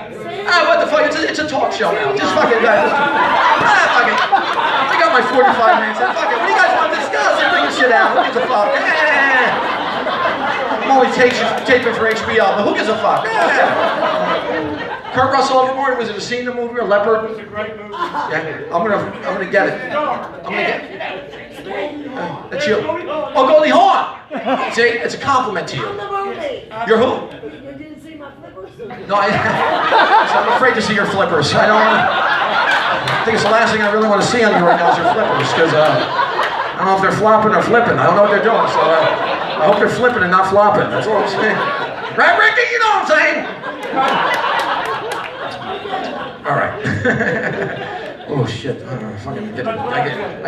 What the fuck? It's a talk show now. Just fucking fuck it. I got my 45 minutes. Fuck it. What do you guys want to discuss? Bring the shit out. Who gives a fuck? I'm only taping for HBO, but who gives a fuck? Kurt Russell Overboard, was it a scene in the movie or Leopard? It was a great movie. Yeah, I'm gonna get it. I'm gonna get it. That's you. Oh, Goldie Hawn! See, it's a compliment to I'm you. the movie. You're who? You didn't see my flippers? No, I'm afraid to see your flippers. I think it's the last thing I really want to see on you right now is your flippers, because I don't know if they're flopping or flipping. I don't know what they're doing, so I hope they're flipping and not flopping. That's all I'm saying. Right, Ricky? You know what I'm saying? All right. Oh shit! I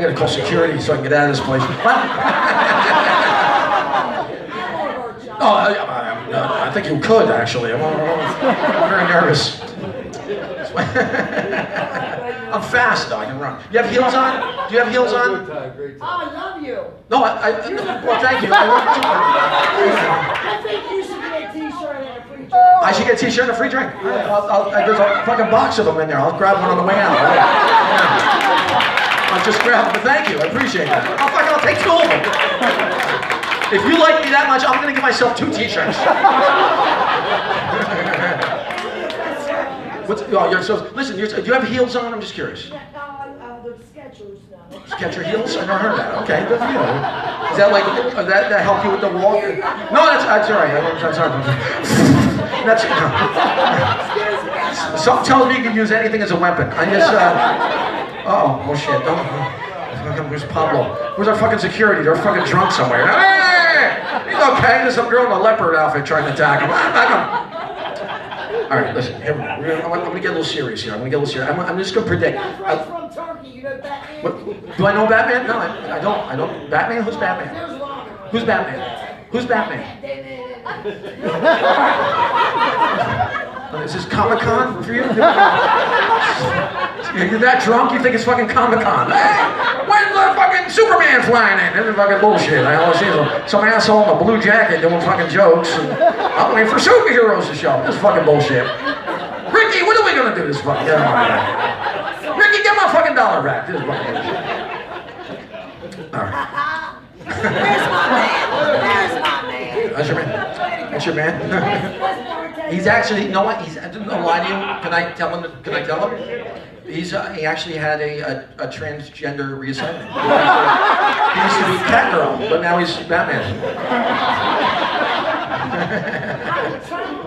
gotta call security so I can get out of this place. What? Oh, think you could, actually. I'm very nervous. I'm fast, though. I can run. You have heels on? Do you have heels on? Oh, I love you. No, well, thank you. I I think you should get a t-shirt and a free drink. should get a t-shirt and a free drink. There's a fucking box of them in there. I'll grab one on the way out. I'll just grab them, but thank you. I appreciate that. I'll take 2 of them. If you like me that much, I'm going to give myself 2 t-shirts. Listen, do you have heels on? I'm just curious. The Skechers now. Sketcher heels? I never heard of that. Okay, good for you. Is that like, that help you with the walk? No, that's all right. That's all right. Something tells me you can use anything as a weapon. I just, oh shit. Where's Pablo? Where's our fucking security? They're fucking drunk somewhere. Hey! He's okay. There's some girl in a leopard outfit trying to attack him. Back him. All right, listen. Here, I'm going to get a little serious here. I'm just going to predict. That's right from Turkey. You know Batman? Do I know Batman? No, I don't. Batman? Who's Batman? There's Robin. Who's Batman? Who's Batman? Is this Comic-Con for you? You're that drunk, you think it's fucking Comic-Con. Hey, when's the fucking Superman flying in? This is fucking bullshit. I always see some asshole in a blue jacket doing fucking jokes. And I'm waiting for superheroes to show up. This is fucking bullshit. Ricky, what are we gonna do this fucking? Ricky, get my fucking dollar back. This is fucking bullshit. All right. There's my man. There's my man. That's your man. That's your man. He's actually, you know what? I don't lie to you. Can I tell him? He actually had a transgender reassignment. He used to be Catgirl, but now he's Batman.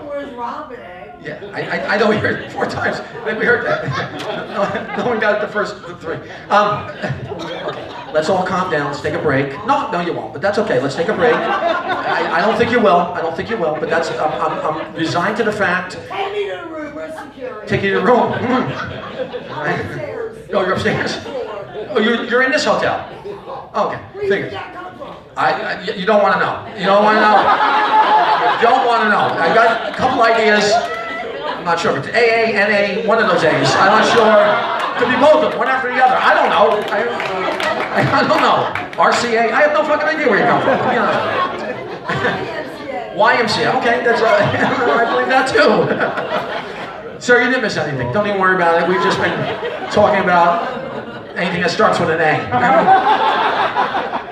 Where's Robin, eh? Yeah, I know we heard it 4 times. We heard that. No one got it the first 3. Okay, let's all calm down. Let's take a break. No, you won't. But that's okay. Let's take a break. I don't think you will. But that's. I'm resigned to the fact. Take me to the room. Where's security? Take you to the room. I'm upstairs. Oh, you're upstairs. Oh, you're in this hotel. Okay, Where did figures. that come from? You don't want to know. You don't want to know. You don't want to know. I got a couple ideas. I'm not sure if it's AA, NA, one of those A's. I'm not sure. Could be both of them, one after the other. I don't know. I don't know. RCA. I have no fucking idea where you come from. You know. YMCA. Okay, that's. I believe that too. Sir, you didn't miss anything. Don't even worry about it. We've just been talking about anything that starts with an A.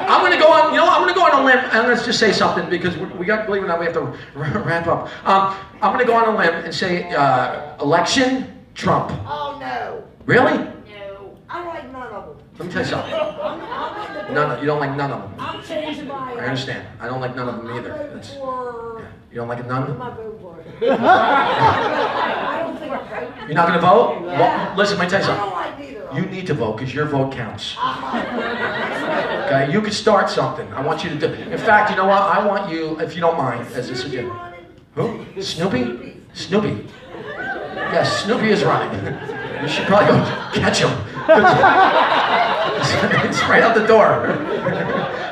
I'm going to go on. You know, I'm going to go on a limb, and let's just say something because we got. Believe it or not, we have to wrap up. I'm going to go on a limb and say election Trump. Oh no. Really? No. I like none of them. Let me tell you something. I'm No, you don't like none of them. I'm changing my. I understand. I don't like none of them either. That's, For. you don't like Who none? am I voting for? I don't think I'm voting. You're not going to vote? Yeah. Well, listen, let me tell you I don't something. like neither of You them. need to vote because your vote counts. Uh-huh. Okay, you could start something. I want you to do. In fact, you know what? I want you, if you don't mind, as a Snoopy suggestion. running? Who? Snoopy? Snoopy. Yes, Snoopy is running. You should probably go catch him. It's right out the door.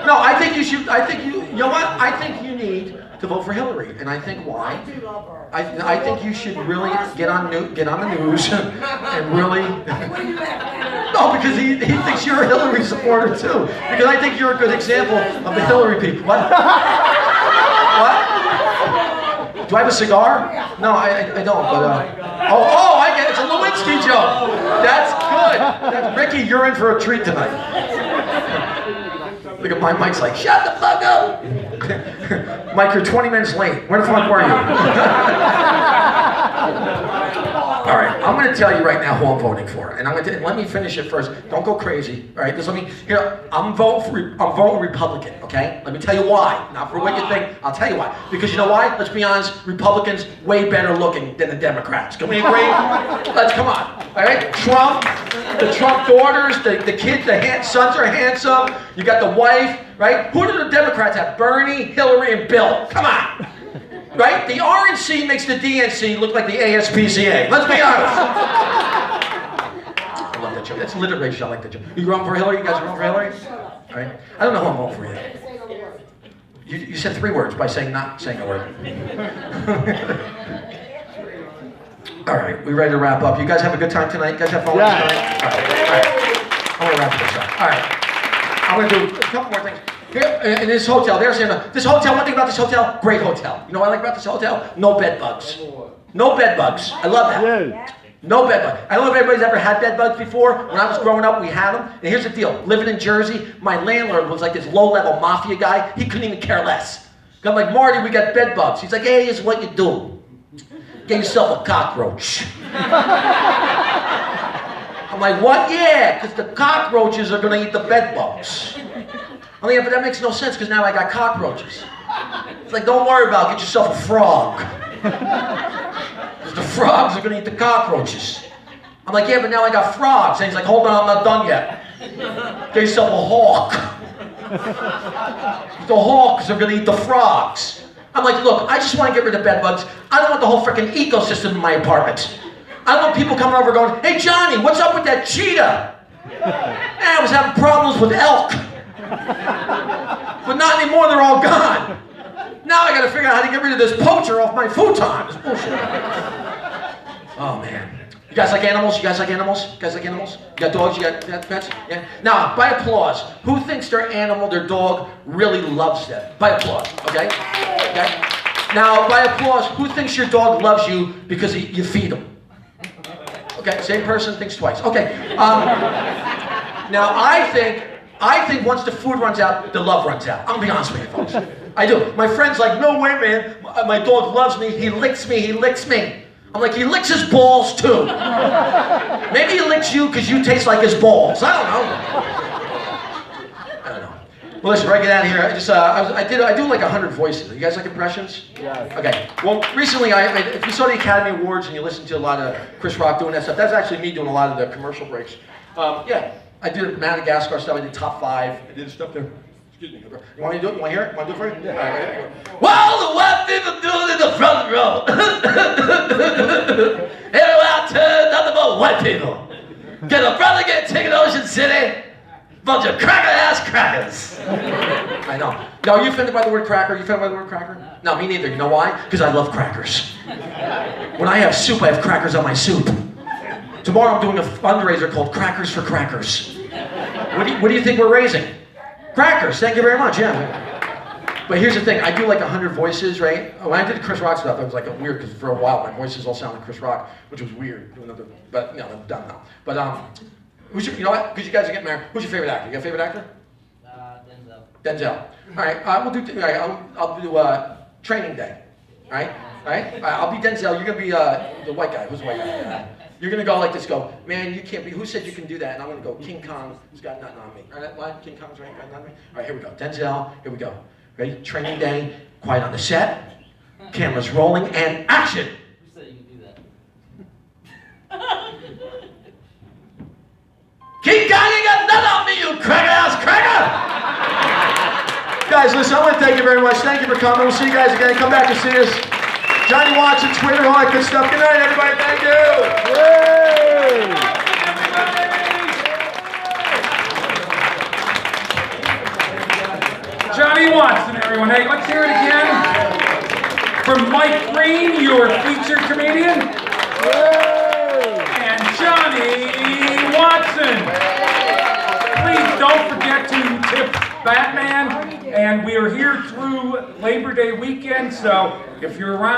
No, I think you should. You know what? I think you need to vote for Hillary, and I think why. I do love her. I think you should really get on the news and really. What are you laughing at? No, because he thinks you're a Hillary supporter too. Because I think you're a good example of the Hillary people. What? What? Do I have a cigar? No, I don't. But I get it. It's a Lewinsky joke. That's good. Ricky, you're in for a treat tonight. Look at my Mike's like, shut the fuck up. Mike, you're 20 minutes late. Where the fuck were you? All right, I'm going to tell you right now who I'm voting for, and let me finish it first. Don't go crazy, all right? Just I'm voting Republican, okay? Let me tell you why. Not for what you think. I'll tell you why. Because you know why? Let's be honest. Republicans way better looking than the Democrats. Can we agree? Come on, all right? Trump, the Trump daughters, the kids, sons are handsome. You got the wife, right? Who do the Democrats have? Bernie, Hillary, and Bill. Come on. Right? The RNC makes the DNC look like the ASPCA. Let's be honest. I love that joke. That's alliteration. I like that joke. You voting for Hillary? You guys voting for Hillary? All right. I don't know who I'm voting for yet. You said 3 words by not saying a word. All right, we ready to wrap up? You guys have a good time tonight? You guys have fun with us tonight? All right. I'm gonna wrap this up. All right. I'm gonna do a couple more things. Here, in this hotel, this hotel, one thing about this hotel, great hotel. You know what I like about this hotel? No bed bugs. No bed bugs. I love that. No bed bugs. I don't know if everybody's ever had bed bugs before. When I was growing up, we had them. And here's the deal. Living in Jersey, my landlord was like this low-level mafia guy. He couldn't even care less. I'm like, Marty, we got bed bugs. He's like, hey, here's what you do. Get yourself a cockroach. I'm like, what? Yeah, because the cockroaches are going to eat the bed bugs. I'm like, yeah, but that makes no sense because now I got cockroaches. It's like, don't worry about it. Get yourself a frog. Because the frogs are going to eat the cockroaches. I'm like, yeah, but now I got frogs. And he's like, hold on, I'm not done yet. Get yourself a hawk. The hawks are going to eat the frogs. I'm like, look, I just want to get rid of bed bugs. I don't want the whole freaking ecosystem in my apartment. I don't want people coming over going, hey, Johnny, what's up with that cheetah? I was having problems with elk. But not anymore, they're all gone. Now I got to figure out how to get rid of this poacher off my futon. This bullshit. Oh, man. You guys like animals? You guys like animals? You guys like animals? You got dogs? You got pets? Yeah? Now, by applause, who thinks their animal, their dog, really loves them? By applause, okay? Okay? Now, by applause, who thinks your dog loves you because you feed him? Okay, same person thinks twice. Okay. Now, I think once the food runs out, the love runs out. I'll be honest with you, folks. I do. My friend's like, no way, man. My dog loves me. He licks me. He licks me. I'm like, he licks his balls too. Maybe he licks you because you taste like his balls. I don't know. Well, listen, before I get out of here, I do like 100 voices. You guys like impressions? Yeah. Okay. Well, recently, if you saw the Academy Awards and you listened to a lot of Chris Rock doing that stuff, that's actually me doing a lot of the commercial breaks. Yeah, I did Madagascar stuff. I did top 5. I did stuff there. Excuse me. You want me to do it? You want to hear it? You want to do it for you? Yeah. All right, well, the white people do it in the front row. Everywhere I turn, nothing but white people. Get a brother get taken to Ocean City. Bunch of cracker-ass crackers. I know. Now, are you offended by the word cracker? Are you offended by the word cracker? No, me neither. You know why? Because I love crackers. When I have soup, I have crackers on my soup. Tomorrow I'm doing a fundraiser called Crackers for Crackers. What do you think we're raising? Crackers. Thank you very much. Yeah. But here's the thing. I do like 100 voices, right? When I did Chris Rock stuff, it was like weird because for a while my voices all sounded like Chris Rock, which was weird. But you know, I'm done now. But you know what? Because you guys are getting married. Who's your favorite actor? You got a favorite actor? Denzel. Denzel. All right. We'll do. All right. I'll do Training Day. All right. All right. I'll be Denzel. You're gonna be the white guy. Who's the white guy? You're gonna go like this. Go, man. You can't be. Who said you can do that? And I'm gonna go. King Kong has got nothing on me. All right. That line. King Kong's right. Got nothing on me. All right. Here we go. Denzel. Here we go. Ready? Training Day. Quiet on the set. Cameras rolling and action. Who said you can do that? King Kong, you got nothing on me, you cracker-ass cracker! Guys, listen, I want to thank you very much. Thank you for coming. We'll see you guys again. Come back and see us. Johnny Watson, Twitter, all that good stuff. Good night, everybody. Thank you. Johnny Watson, everyone. Hey, let's hear it again. From Mike Green, your featured comedian. And Johnny Watson. Please don't forget to tip Batman. And we are here through Labor Day weekend, so if you're around,